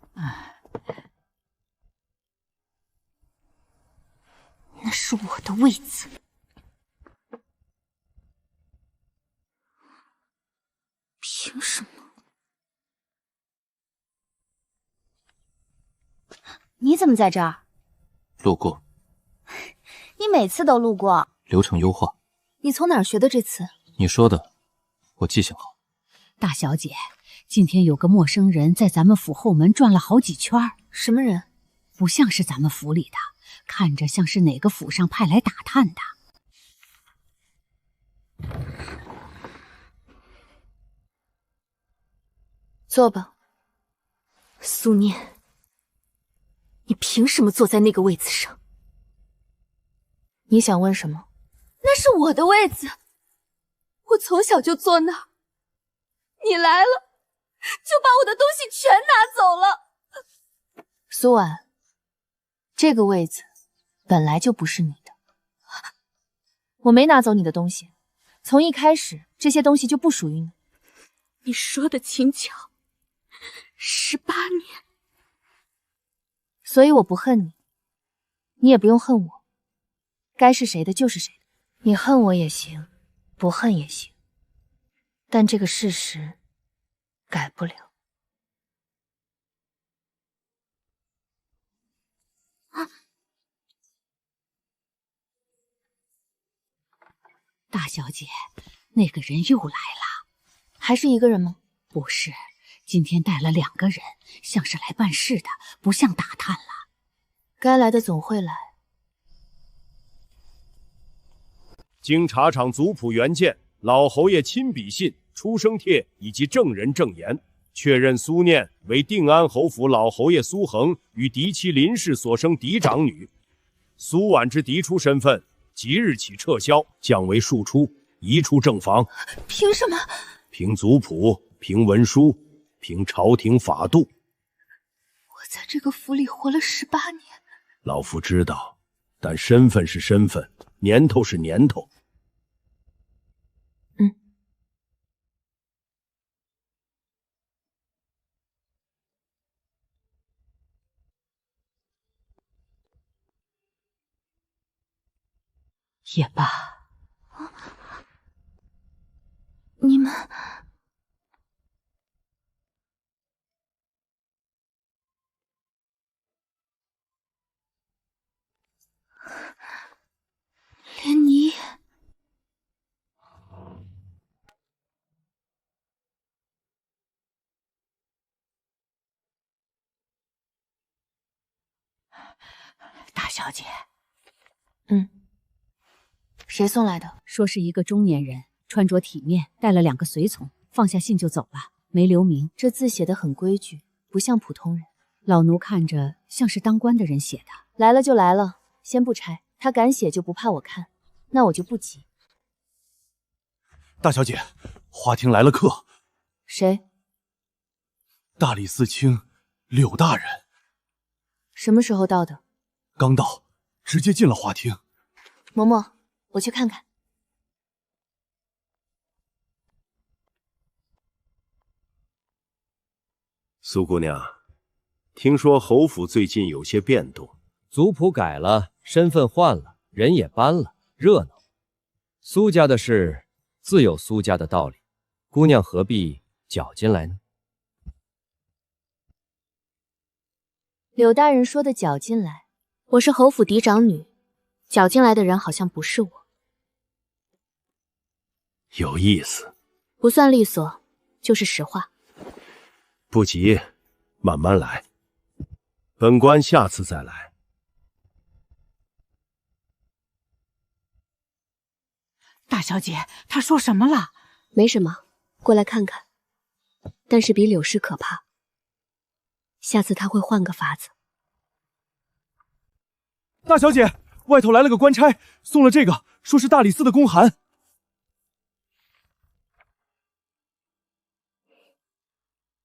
那是我的位子。凭什么？你怎么在这儿？路过。你每次都路过。流程优化。你从哪儿学的这词？你说的，我记性好。大小姐，今天有个陌生人在咱们府后门转了好几圈。什么人？不像是咱们府里的，看着像是哪个府上派来打探的。坐吧。苏念，你凭什么坐在那个位子上？你想问什么？那是我的位子，我从小就坐那儿。你来了，就把我的东西全拿走了。苏婉，这个位子本来就不是你的。我没拿走你的东西，从一开始这些东西就不属于你。你说的轻巧，18年。所以我不恨你，你也不用恨我。该是谁的就是谁的。你恨我也行，不恨也行，但这个事实改不了。大小姐，那个人又来了。还是一个人吗？不是，今天带了2个人，像是来办事的，不像打探了。该来的总会来。经查场族谱原件、老侯爷亲笔信、出生帖以及证人证言，确认苏念为定安侯府老侯爷苏恒与嫡妻林氏所生嫡长女。苏婉之嫡出身份即日起撤销，降为庶出，移出正房。凭什么？凭族谱，凭文书，凭朝廷法度。我在这个府里活了18年。老夫知道，但身份是身份，年头是年头。也罢。你们连你大小姐。谁送来的？说是一个中年人，穿着体面，带了2个随从，放下信就走了，没留名。这字写得很规矩，不像普通人。老奴看着像是当官的人写的。来了就来了，先不拆。他敢写就不怕我看，那我就不急。大小姐，花厅来了客。谁？大理寺卿柳大人。什么时候到的？刚到，直接进了花厅。嬷嬷，我去看看。苏姑娘，听说侯府最近有些变动，族谱改了，身份换了，人也搬了，热闹。苏家的事自有苏家的道理，姑娘何必搅进来呢？柳大人说的搅进来，我是侯府嫡长女，搅进来的人好像不是我。有意思。不算利索，就是实话。不急，慢慢来。本官下次再来。大小姐，她说什么了？没什么，过来看看。但是比柳氏可怕，下次他会换个法子。大小姐，外头来了个官差，送了这个，说是大理寺的公函。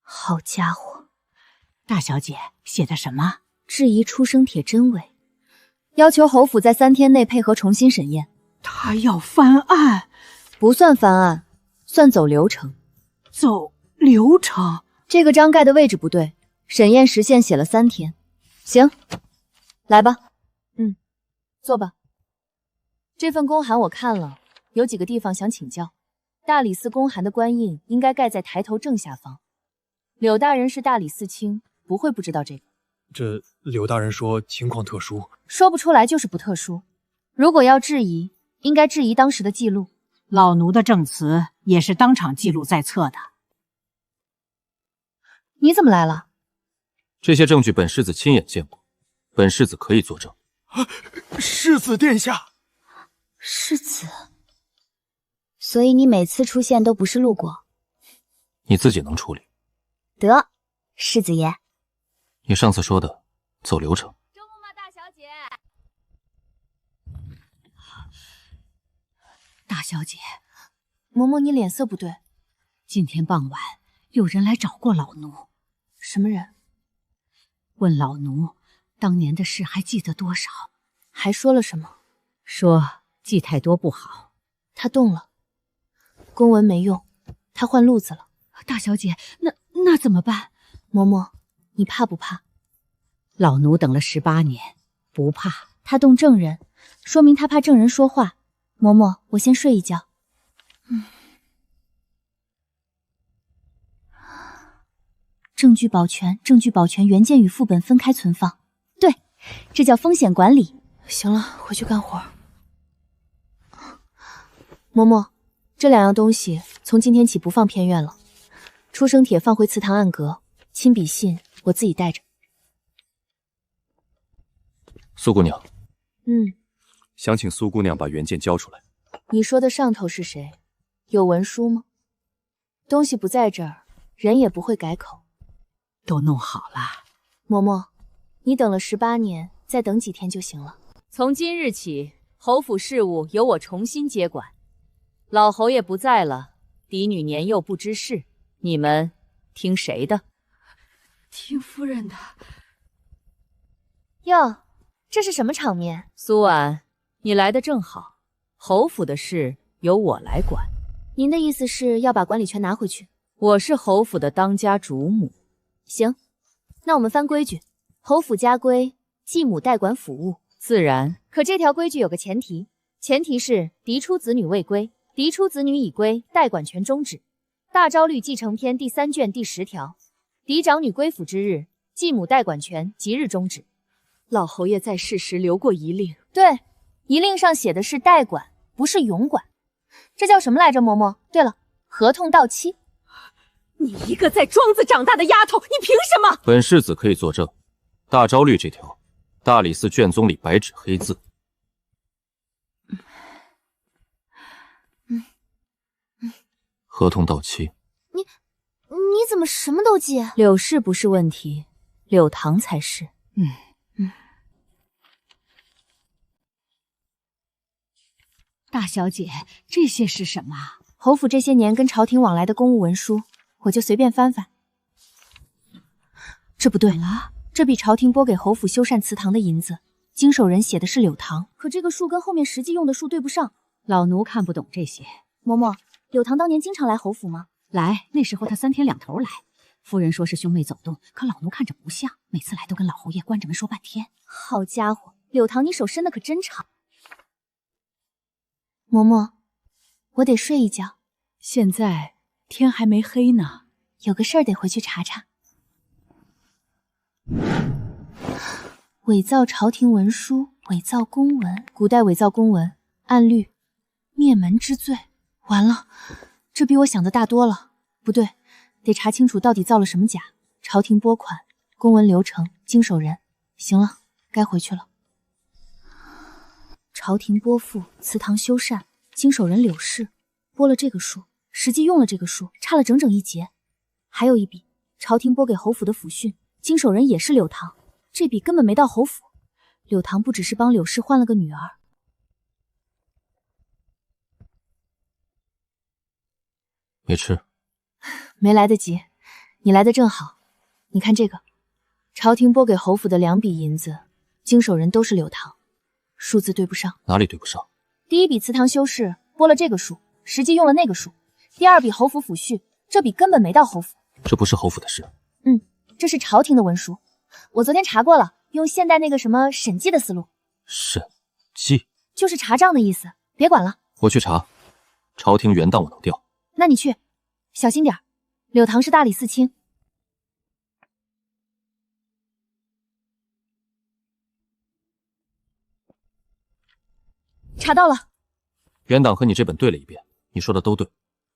好家伙，大小姐写的什么？质疑出生帖真伪，要求侯府在3天内配合重新审验。他要翻案？不算翻案，算走流程。走流程？这个章盖的位置不对，审验时限写了3天。行，来吧。坐吧。这份公函我看了，有几个地方想请教。大理寺公函的官印应该盖在抬头正下方。柳大人是大理寺卿，不会不知道这个。这柳大人说情况特殊，说不出来就是不特殊。如果要质疑，应该质疑当时的记录。老奴的证词也是当场记录在册的。你怎么来了？这些证据本世子亲眼见过，本世子可以作证。世子殿下，世子，所以你每次出现都不是路过，你自己能处理。得，世子爷，你上次说的走流程。周嬷嬷大小姐，大小姐，嬷嬷你脸色不对。今天傍晚有人来找过老奴。什么人？问老奴当年的事还记得多少？还说了什么？说记太多不好。他动了，公文没用，他换路子了。大小姐，那怎么办？嬷嬷，你怕不怕？老奴等了18年，不怕。他动证人，说明他怕证人说话。嬷嬷，我先睡一觉。证据保全，证据保全，原件与副本分开存放。对，这叫风险管理。行了，回去干活。嬷嬷，这2样东西从今天起不放偏院了。出生帖放回祠堂暗格，亲笔信我自己带着。苏姑娘，想请苏姑娘把原件交出来。你说的上头是谁？有文书吗？东西不在这儿，人也不会改口。都弄好了。嬷嬷，你等了18年，再等几天就行了。从今日起，侯府事务由我重新接管。老侯爷不在了，嫡女年幼不知事，你们听谁的？听夫人的。哟，这是什么场面？苏婉，你来的正好，侯府的事由我来管。您的意思是要把管理权拿回去？我是侯府的当家主母。行，那我们翻规矩，侯府家规，继母代管府务。自然。可这条规矩有个前提，前提是嫡出子女未归，嫡出子女已归，代管权终止。大昭律继承篇第3卷第10条，嫡长女归府之日，继母代管权即日终止。老侯爷在世时留过遗令，对，遗令上写的是代管，不是永管。这叫什么来着，嬷嬷？对了，合同到期。你一个在庄子长大的丫头，你凭什么？本世子可以作证，大昭律这条，大理寺卷宗里白纸黑字。合同到期。你怎么什么都记？柳氏不是问题，柳堂才是。大小姐，这些是什么？侯府这些年跟朝廷往来的公务文书，我就随便翻翻。这不对了，这笔朝廷拨给侯府修缮祠堂的银子，经手人写的是柳堂，可这个数跟后面实际用的数对不上。老奴看不懂这些。嬷嬷，柳堂当年经常来侯府吗？来，那时候他3天2头来。夫人说是兄妹走动，可老奴看着不像，每次来都跟老侯爷关着门说半天。好家伙，柳堂你手伸的可真长。嬷嬷，我得睡一觉。现在天还没黑呢，有个事儿得回去查查。伪造朝廷文书，伪造公文，古代伪造公文，按律灭门之罪。完了，这比我想的大多了。不对，得查清楚到底造了什么假。朝廷拨款、公文流程、经手人。行了，该回去了。朝廷拨付，祠堂修缮，经手人柳氏拨了这个数，实际用了这个数，差了整整1节。还有一笔，朝廷拨给侯府的抚训，经手人也是柳堂，这笔根本没到侯府。柳堂不只是帮柳氏换了个女儿。没吃，没来得及，你来的正好。你看这个，朝廷拨给侯府的2笔银子，经手人都是柳堂，数字对不上。哪里对不上？第一笔祠堂修饰拨了这个数，实际用了那个数。第2笔侯府抚恤，这笔根本没到侯府。这不是侯府的事。这是朝廷的文书，我昨天查过了，用现代那个什么审计的思路。审计就是查账的意思，别管了。我去查，朝廷原档我能调。那你去，小心点。柳堂是大理寺卿。查到了，原档和你这本对了一遍，你说的都对。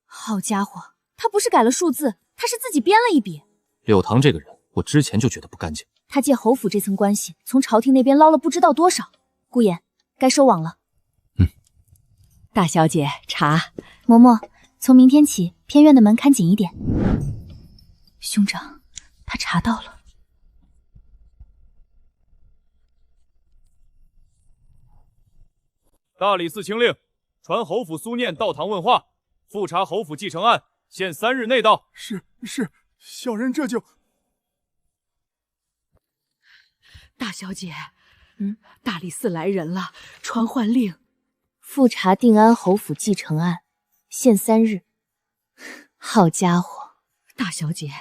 好家伙，他不是改了数字，他是自己编了一笔。柳堂这个人，我之前就觉得不干净。他借侯府这层关系，从朝廷那边捞了不知道多少。顾言，该收网了。大小姐，查。嬷嬷，从明天起，偏院的门看紧一点。兄长，他查到了。大理寺卿令，传侯府苏念到堂问话，复查侯府继承案，限3日内到。是，小人这就。大小姐，大理寺来人了，传唤令，复查定安侯府继承案，限3日。好家伙，大小姐，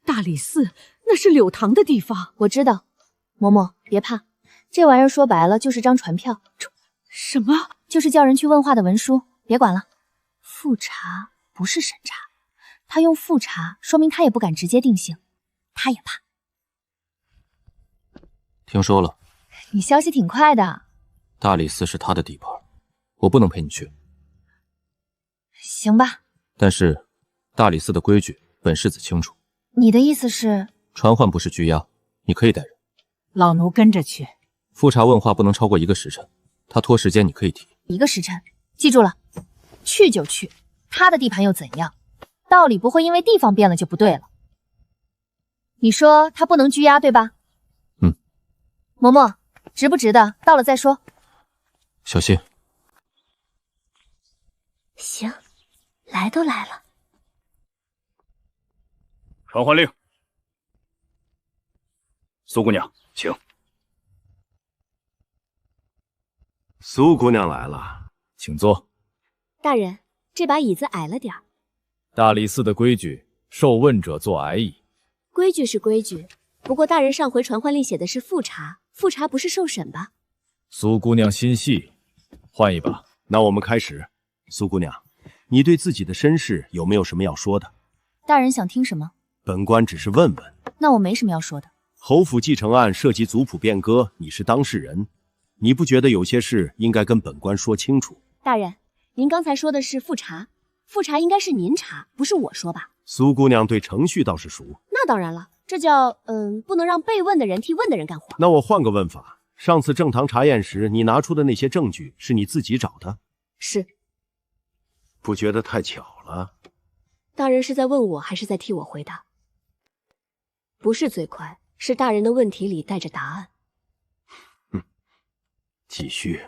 大理寺那是柳堂的地方。我知道，嬷嬷别怕，这玩意儿说白了就是张传票。什么？就是叫人去问话的文书，别管了。复查不是审查，他用复查，说明他也不敢直接定性，他也怕。听说了，你消息挺快的。大理寺是他的地盘，我不能陪你去。行吧。但是，大理寺的规矩，本世子清楚。你的意思是？传唤不是拘押，你可以带人。老奴跟着去。复查问话不能超过1个时辰，他拖时间你可以提。1个时辰，记住了，去就去，他的地盘又怎样？道理不会因为地方变了就不对了。你说他不能拘押，对吧？嬷嬷，值不值得？到了再说。小心。行，来都来了。传唤令，苏姑娘，请。苏姑娘来了，请坐。大人，这把椅子矮了点儿。大理寺的规矩，受问者坐矮椅。规矩是规矩，不过大人上回传唤令写的是复查，复查不是受审吧？苏姑娘心细，换一把。那我们开始。苏姑娘，你对自己的身世有没有什么要说的？大人想听什么？本官只是问问。那我没什么要说的。侯府继承案涉及族谱变更，你是当事人，你不觉得有些事应该跟本官说清楚？大人，您刚才说的是复查，复查应该是您查，不是我说吧？苏姑娘对程序倒是熟。那当然了，这叫不能让被问的人替问的人干活。那我换个问法，上次正堂查验时，你拿出的那些证据是你自己找的？是。不觉得太巧了？大人是在问我，还是在替我回答？不是最快，是大人的问题里带着答案。继续。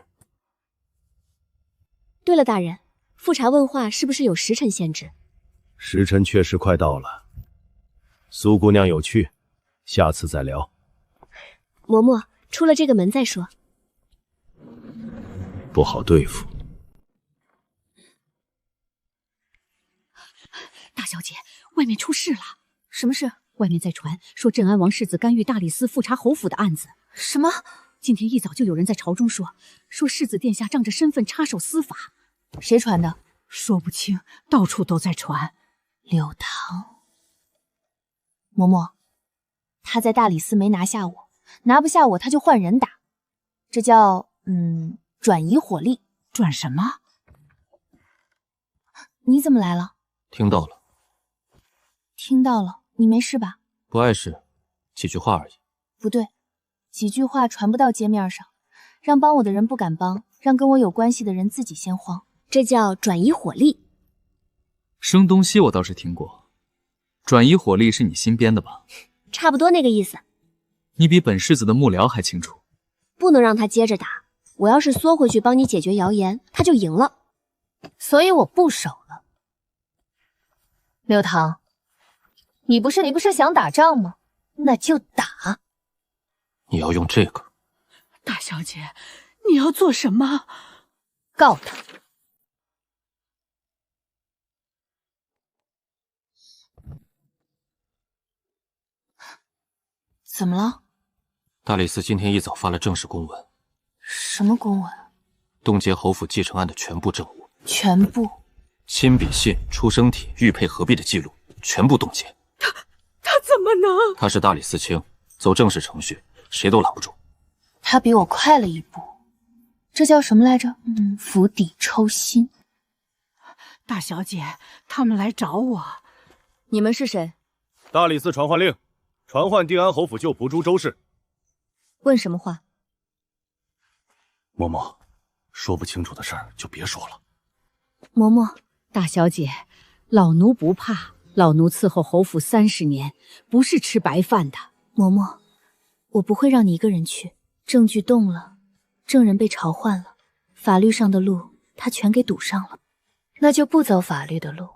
对了，大人，复查问话是不是有时辰限制？时辰确实快到了。苏姑娘有趣，下次再聊。嬷嬷，出了这个门再说。不好对付。大小姐，外面出事了。什么事？外面在传说镇安王世子干预大理寺复查侯府的案子。什么？今天一早就有人在朝中说世子殿下仗着身份插手司法。谁传的？说不清，到处都在传。柳堂。嬷嬷，他在大理寺没拿下我，拿不下我他就换人打，这叫转移火力。转什么？你怎么来了？听到了。听到了，你没事吧？不碍事，几句话而已。不对，几句话传不到街面上，让帮我的人不敢帮，让跟我有关系的人自己先慌，这叫转移火力。声东西我倒是听过，转移火力是你新编的吧？差不多那个意思。你比本世子的幕僚还清楚。不能让他接着打，我要是缩回去帮你解决谣言，他就赢了。所以我不守了。柳堂，你不是想打仗吗？那就打。你要用这个？大小姐，你要做什么？告他。怎么了？大理寺今天一早发了正式公文。什么公文？冻结侯府继承案的全部证物。全部？亲笔信、出生帖、玉佩合璧的记录全部冻结。他怎么能？他是大理寺卿，走正式程序，谁都拦不住。他比我快了一步，这叫什么来着？釜底抽薪。大小姐，他们来找我。你们是谁？大理寺传唤令，传唤定安侯府旧仆朱周氏。问什么话？嬷嬷，说不清楚的事儿就别说了。嬷嬷，大小姐，老奴不怕，老奴伺候侯府30年，不是吃白饭的。嬷嬷，我不会让你一个人去。证据动了，证人被朝唤了，法律上的路他全给堵上了。那就不走法律的路。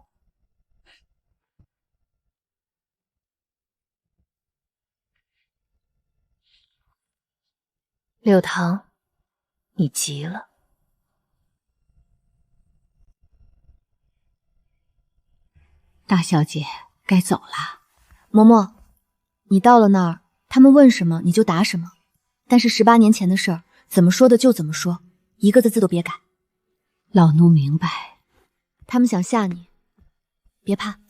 柳堂，你急了。大小姐，该走了。嬷嬷，你到了那儿，他们问什么你就答什么。但是18年前的事儿，怎么说的就怎么说，一个字都别改。老奴明白。他们想吓你，别怕，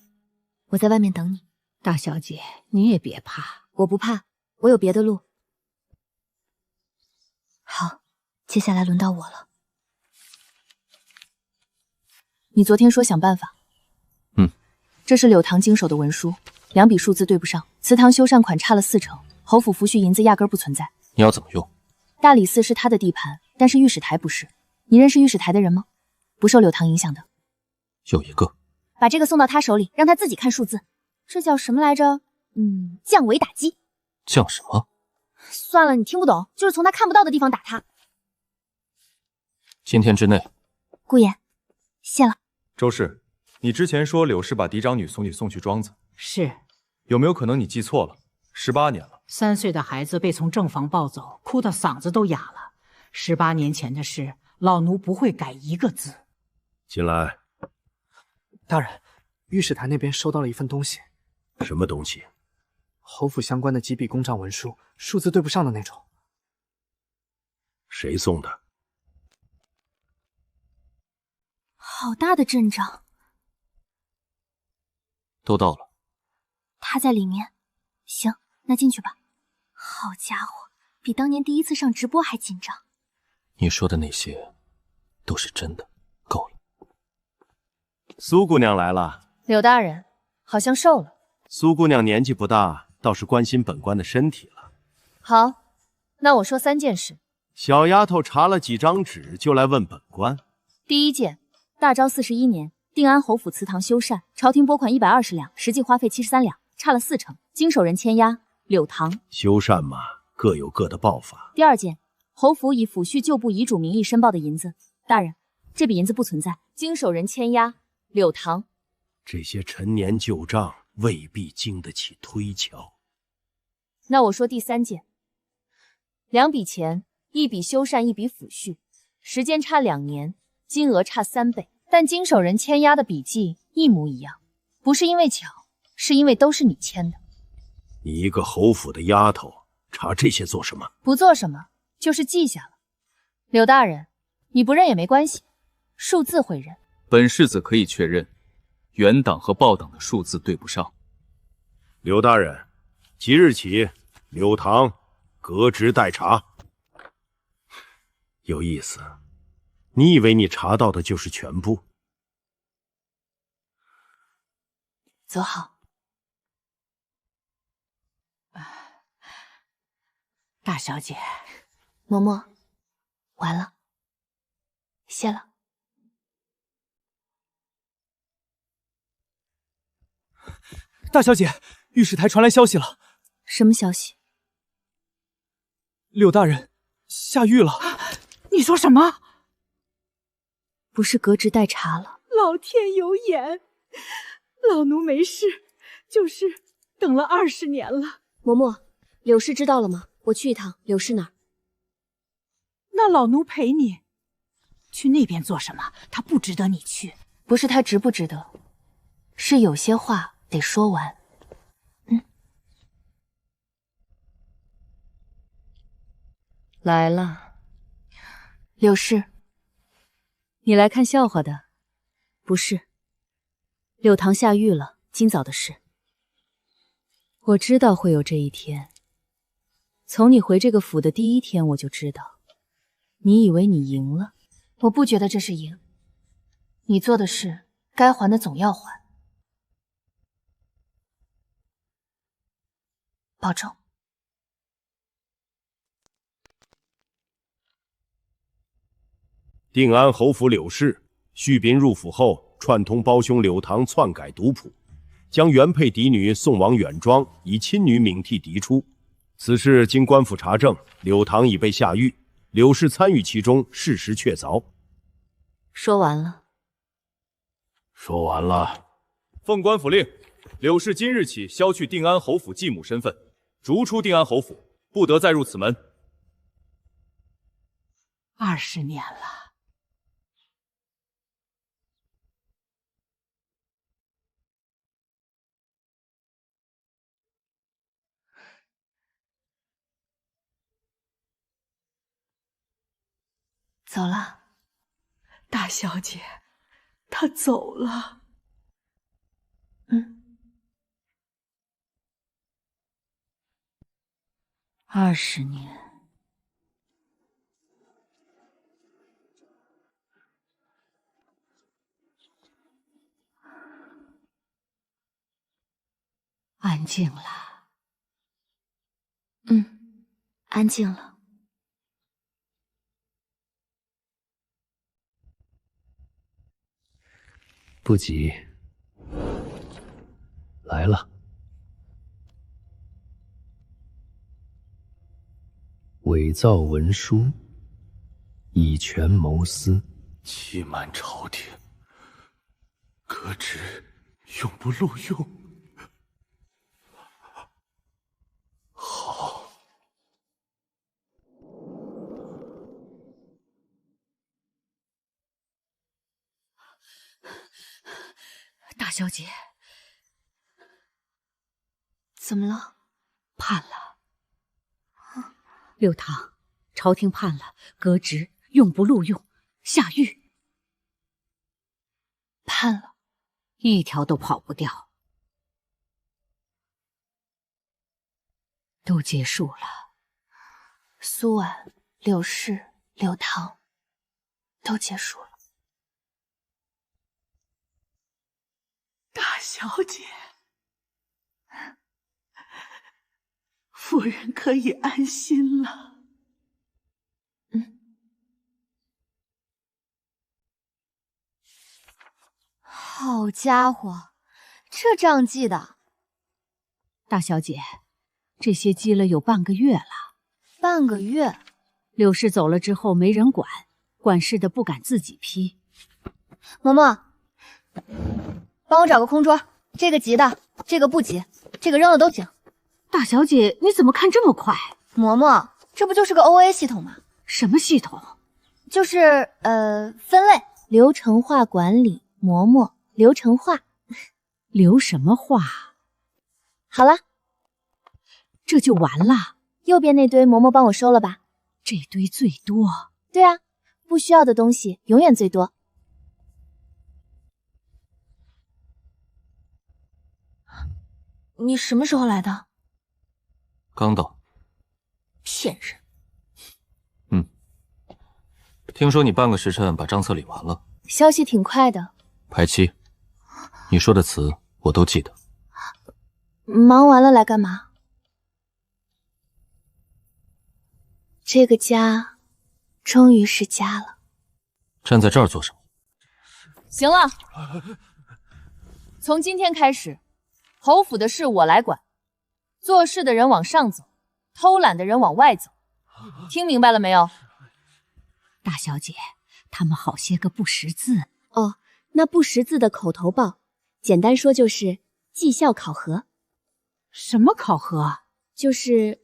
我在外面等你。大小姐，你也别怕。我不怕，我有别的路。好，接下来轮到我了。你昨天说想办法。这是柳堂经手的文书，2笔数字对不上，祠堂修缮款差了40%，侯府抚恤银子压根不存在。你要怎么用？大理寺是他的地盘，但是御史台不是。你认识御史台的人吗？不受柳堂影响的。有一个。把这个送到他手里，让他自己看数字。这叫什么来着？降维打击。降什么？算了，你听不懂，就是从他看不到的地方打他。今天之内。顾言，谢了。周氏，你之前说柳氏把嫡长女送去庄子，是。有没有可能你记错了？18年了。3岁的孩子被从正房抱走，哭到嗓子都哑了。18年前的事，老奴不会改一个字。进来。大人，御史台那边收到了一份东西。什么东西？侯府相关的几笔公账文书，数字对不上的那种。谁送的？好大的阵仗。都到了。他在里面。行，那进去吧。好家伙，比当年第一次上直播还紧张。你说的那些都是真的，够了。苏姑娘来了。柳大人，好像瘦了。苏姑娘年纪不大，倒是关心本官的身体了。好，那我说3件事。小丫头查了几张纸就来问本官。第一件，大昭41年，定安侯府祠堂修缮，朝廷拨款120两，实际花费73两，差了40%，经手人签押柳堂。修缮嘛，各有各的报法。第二件，侯府以抚恤旧部遗嘱名义申报的银子，大人，这笔银子不存在，经手人签押柳堂。这些陈年旧账未必经得起推敲。那我说第3件，2笔钱，1笔修缮，1笔抚恤，时间差2年，金额差3倍，但经手人签押的笔迹一模一样，不是因为巧，是因为都是你签的。你一个侯府的丫头，查这些做什么？不做什么，就是记下了。柳大人，你不认也没关系，数字会认。本世子可以确认，原档和报档的数字对不上。柳大人，即日起，柳堂革职待查。有意思，你以为你查到的就是全部？走好。大小姐，嬷嬷，完了，谢了。大小姐，御史台传来消息了。什么消息？柳大人下狱了。你说什么？不是革职待查了？老天有眼，老奴没事，就是等了20年了。嬷嬷，柳氏知道了吗？我去一趟。柳氏哪儿？那老奴陪你。去那边做什么？他不值得你去。不是他值不值得，是有些话得说完。来了，柳氏，你来看笑话的？不是，柳堂下狱了，今早的事。我知道会有这一天，从你回这个府的第一天我就知道。你以为你赢了？我不觉得这是赢。你做的事，该还的总要还。保重。定安侯府柳氏，续宾入府后，串通胞兄柳堂篡改毒谱，将原配嫡女送往远庄，以亲女名替嫡出。此事经官府查证，柳堂已被下狱，柳氏参与其中，事实确凿。说完了。说完了。奉官府令，柳氏今日起消去定安侯府继母身份，逐出定安侯府，不得再入此门。20年了。走了。大小姐，她走了。20年。安静了。安静了。不急，来了。伪造文书，以权谋私，欺瞒朝廷，革职永不录用。好。大小姐，怎么了？判了。柳堂，朝廷判了，革职永不录用，下狱。判了，一条都跑不掉。都结束了。苏婉、柳氏、柳堂都结束了。大小姐，夫人可以安心了。好家伙，这账记的。大小姐，这些积了有半个月了。半个月？柳氏走了之后没人管，管事的不敢自己批。嬷嬷，帮我找个空桌，这个急的，这个不急，这个扔了都行。大小姐，你怎么看这么快？嬷嬷，这不就是个 OA 系统吗？什么系统？就是分类、流程化管理。嬷嬷，流程化。流什么化？好了，这就完了。右边那堆嬷嬷帮我收了吧。这堆最多。对啊，不需要的东西永远最多。你什么时候来的？刚到。骗人。听说你半个时辰把账册理完了。消息挺快的。排期，你说的词我都记得。忙完了来干嘛？这个家终于是家了。站在这儿做什么？行了，从今天开始，侯府的事我来管，做事的人往上走，偷懒的人往外走，听明白了没有？大小姐，他们好些个不识字哦。那不识字的口头报，简单说就是绩效考核。什么考核？就是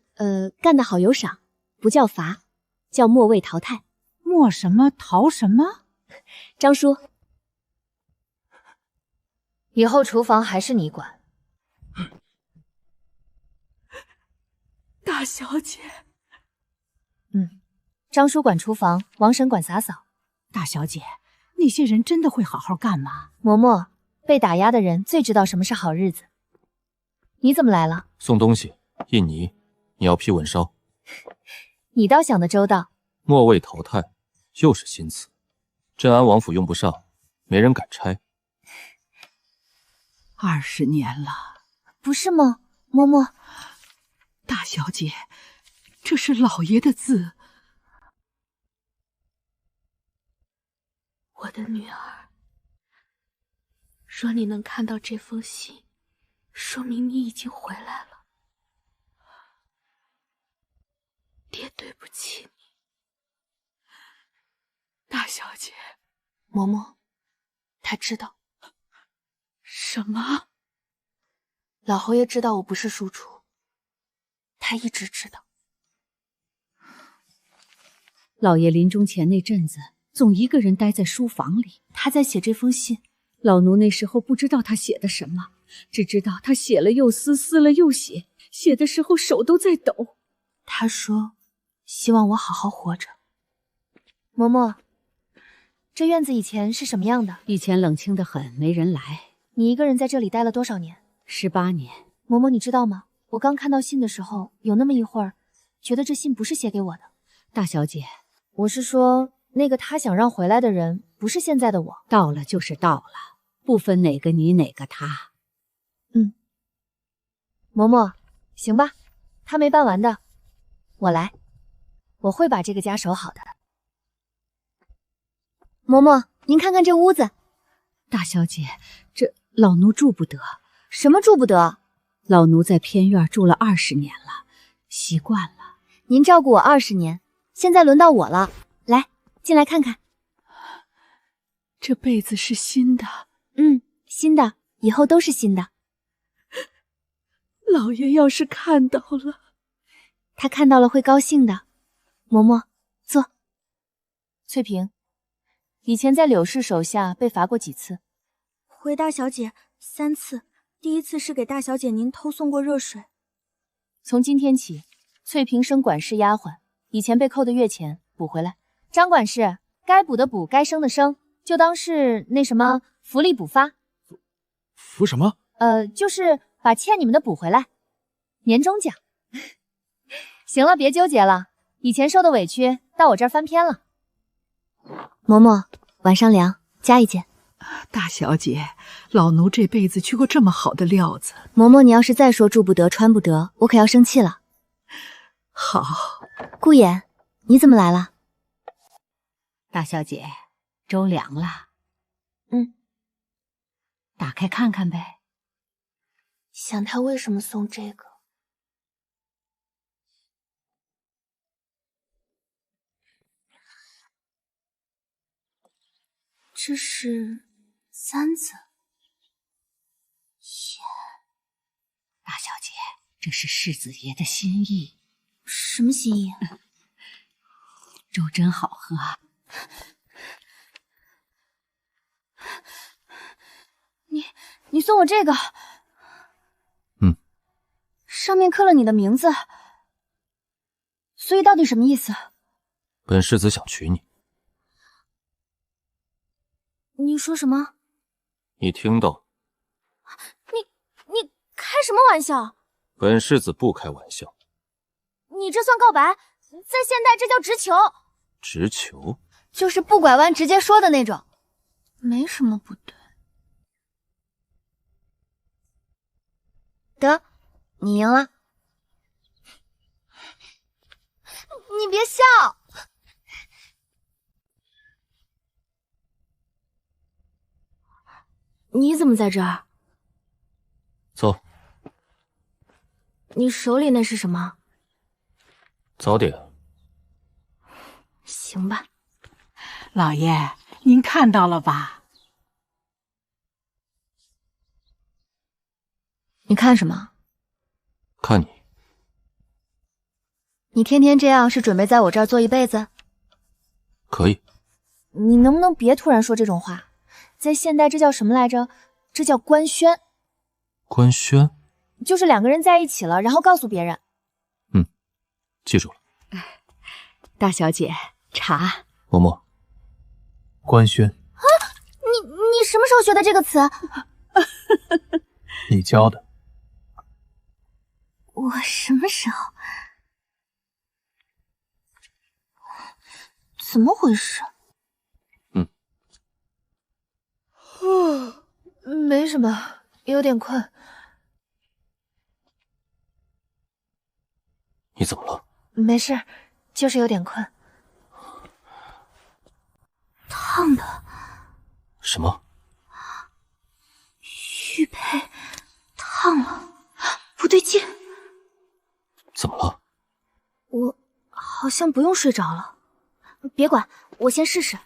干得好有赏，不叫罚，叫末位淘汰。末什么淘什么？张叔，以后厨房还是你管。大小姐。张叔管厨房，王婶管洒扫。大小姐，那些人真的会好好干吗？嬷嬷，被打压的人最知道什么是好日子。你怎么来了？送东西。印尼，你要批文烧。你倒想得周到。末位淘汰，又是新词。镇安王府用不上，没人敢拆。20年了，不是吗，嬷嬷？大小姐，这是老爷的字。我的女儿，若你能看到这封信，说明你已经回来了。爹对不起你。大小姐，嬷嬷，他知道。什么？老侯爷知道我不是庶出，他一直知道。老爷临终前那阵子，总一个人待在书房里。他在写这封信。老奴那时候不知道他写的什么，只知道他写了又撕，撕了又写，写的时候手都在抖。他说希望我好好活着。嬷嬷，这院子以前是什么样的？以前冷清得很，没人来。你一个人在这里待了多少年？18年。嬷嬷，你知道吗？我刚看到信的时候，有那么一会儿，觉得这信不是写给我的。大小姐，我是说，那个他想让回来的人，不是现在的我。到了就是到了，不分哪个你哪个他。嬷嬷，行吧，他没办完的，我来，我会把这个家守好的。嬷嬷，您看看这屋子。大小姐，这老奴住不得。什么住不得？老奴在偏院住了20年了，习惯了。您照顾我20年，现在轮到我了。来，进来看看。这被子是新的。新的，以后都是新的。老爷要是看到了，他看到了会高兴的。嬷嬷，坐。翠萍，以前在柳氏手下被罚过几次？回大小姐3次，第一次是给大小姐您偷送过热水。从今天起，翠萍升管事丫鬟，以前被扣的月钱补回来。张管事，该补的补，该升的升，就当是那什么福利补发。服什么？就是把欠你们的补回来，年终奖。行了，别纠结了，以前受的委屈到我这儿翻篇了。嬷嬷，晚上凉，加一件。大小姐，老奴这辈子去过这么好的料子。嬷嬷，你要是再说住不得穿不得，我可要生气了。好。顾衍，你怎么来了？大小姐，粥凉了。打开看看呗。想他为什么送这个？这是簪子。大小姐，这是世子爷的心意。什么心意？粥真好喝。你送我这个。上面刻了你的名字，所以到底什么意思？本世子想娶你。你说什么？你听到？你开什么玩笑？本世子不开玩笑。你这算告白？在现代这叫直球。直球？就是不拐弯直接说的那种，没什么不对。得，你赢了。你别笑。你怎么在这儿？走。你手里那是什么？早点。行吧。老爷，您看到了吧？你看什么？看你。你天天这样是准备在我这儿坐一辈子？可以。你能不能别突然说这种话？在现代这叫什么来着？这叫官宣。官宣？就是两个人在一起了，然后告诉别人。记住了。大小姐，茶。嬷嬷。官宣。啊！你什么时候学的这个词？你教的。我什么时候？怎么回事？没什么，有点困。你怎么了？没事，就是有点困。烫的。什么？玉佩烫了，不对劲。怎么了？我好像不用睡着了。别管，我先试试。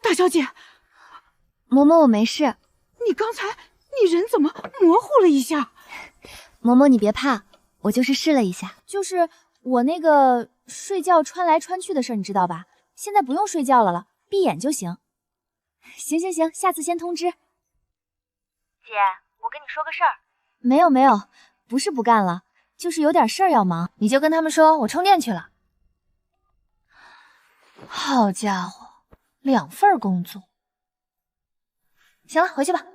大小姐，嬷嬷，我没事。你刚才人怎么模糊了一下？嬷嬷，你别怕，我就是试了一下。就是我那个睡觉穿来穿去的事儿，你知道吧？现在不用睡觉了，闭眼就行。行，下次先通知。姐，我跟你说个事儿。没有，不是不干了，就是有点事儿要忙，你就跟他们说我充电去了。好家伙，2份工作。行了，回去吧。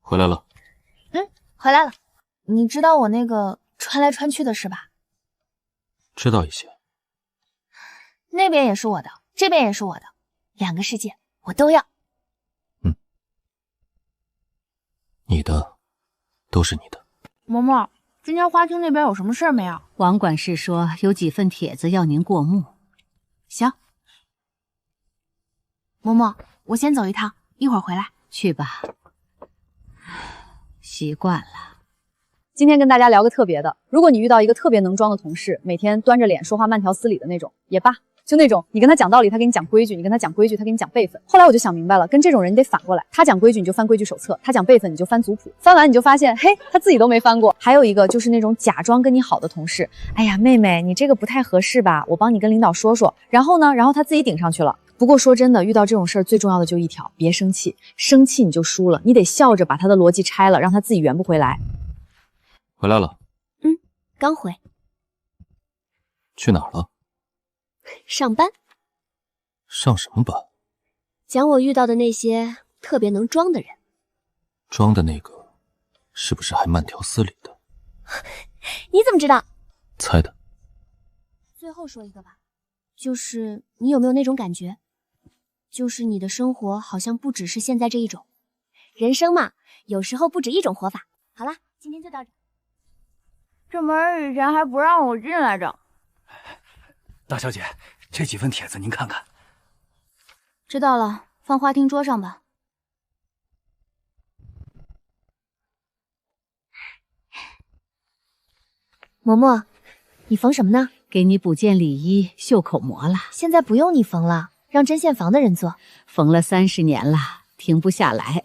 回来了。回来了。你知道我那个穿来穿去的事吧？知道一些。那边也是我的，这边也是我的，2个世界我都要。你的都是你的。嬷嬷，今天花厅那边有什么事儿没有？王管事说有几份帖子要您过目。行。嬷嬷，我先走一趟，一会儿回来。去吧。习惯了。今天跟大家聊个特别的，如果你遇到一个特别能装的同事，每天端着脸说话慢条斯理的那种，也罢，就那种你跟他讲道理，他给你讲规矩；你跟他讲规矩，他给你讲辈分。后来我就想明白了，跟这种人你得反过来，他讲规矩你就翻规矩手册，他讲辈分你就翻族谱，翻完你就发现，嘿，他自己都没翻过。还有一个就是那种假装跟你好的同事，哎呀，妹妹，你这个不太合适吧？我帮你跟领导说说。然后他自己顶上去了。不过说真的，遇到这种事儿最重要的就一条，别生气，生气你就输了，你得笑着把他的逻辑拆了，让他自己圆不回来。回来了。刚回。去哪儿了？上班。上什么班？讲我遇到的那些特别能装的人。装的那个是不是还慢条斯理的？你怎么知道？猜的。最后说一个吧，就是你有没有那种感觉，就是你的生活好像不只是现在这一种，人生嘛，有时候不止一种活法。好啦，今天就到这。这门以前还不让我进来着。大小姐，这几份帖子您看看。知道了，放花厅桌上吧。嬷嬷，你缝什么呢？给你补件里衣、袖口膜了。现在不用你缝了，让针线房的人做。缝了30年了，停不下来。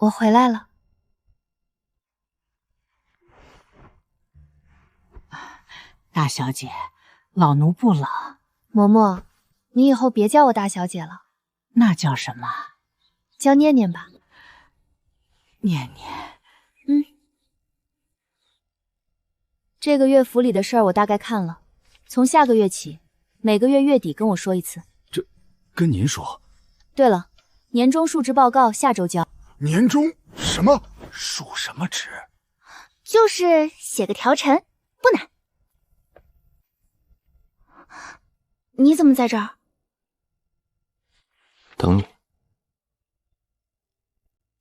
我回来了。大小姐，老奴不冷。嬷嬷，你以后别叫我大小姐了。那叫什么？叫念念吧。念念。这个月府里的事儿我大概看了，从下个月起，每个月月底跟我说一次。这跟您说。对了，年终述职报告下周交。年终什么？述什么职？就是写个条陈，不难。你怎么在这儿？等你。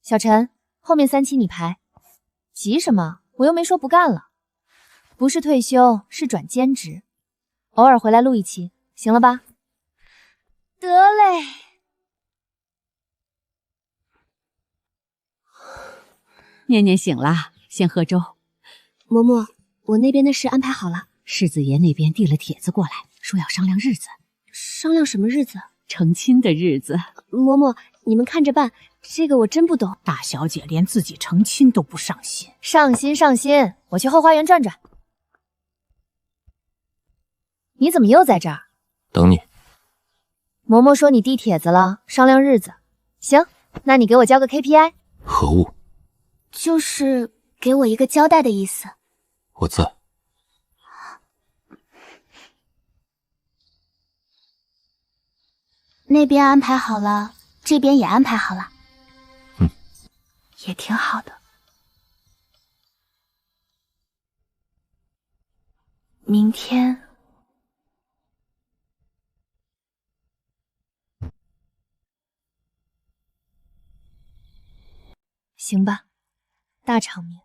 小陈，后面3期你排。急什么？我又没说不干了。不是退休，是转兼职。偶尔回来录一期，行了吧？得嘞。念念醒了，先喝粥。嬷嬷，我那边的事安排好了。世子爷那边递了帖子过来，说要商量日子。商量什么日子？成亲的日子。嬷嬷，你们看着办，这个我真不懂。大小姐连自己成亲都不上心。上心，我去后花园转转。你怎么又在这儿？等你。嬷嬷说你递帖子了，商量日子。行，那你给我交个 KPI。何物？就是给我一个交代的意思。我在。那边安排好了，这边也安排好了。也挺好的。明天。行吧，大场面。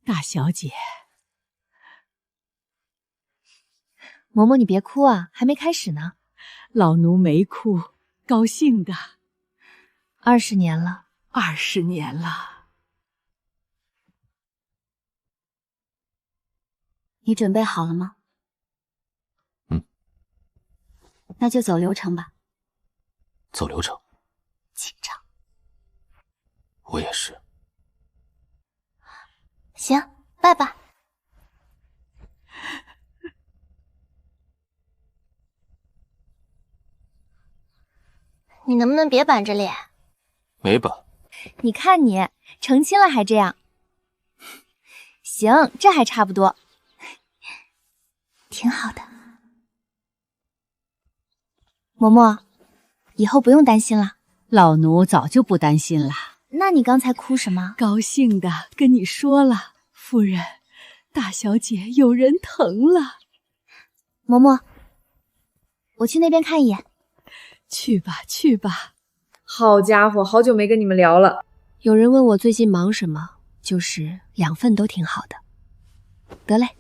大小姐，嬷嬷你别哭啊，还没开始呢。老奴没哭，高兴的。20年了，20年了。你准备好了吗？那就走流程吧。走流程。紧张。我也是。行，拜拜。你能不能别板着脸？没板。你看你成亲了还这样。行，这还差不多。挺好的。嬷嬷，以后不用担心了。老奴早就不担心了。那你刚才哭什么？高兴的跟你说了，夫人，大小姐有人疼了。嬷嬷，我去那边看一眼。去吧，去吧。好家伙，好久没跟你们聊了。有人问我最近忙什么，就是2份都挺好的。得嘞。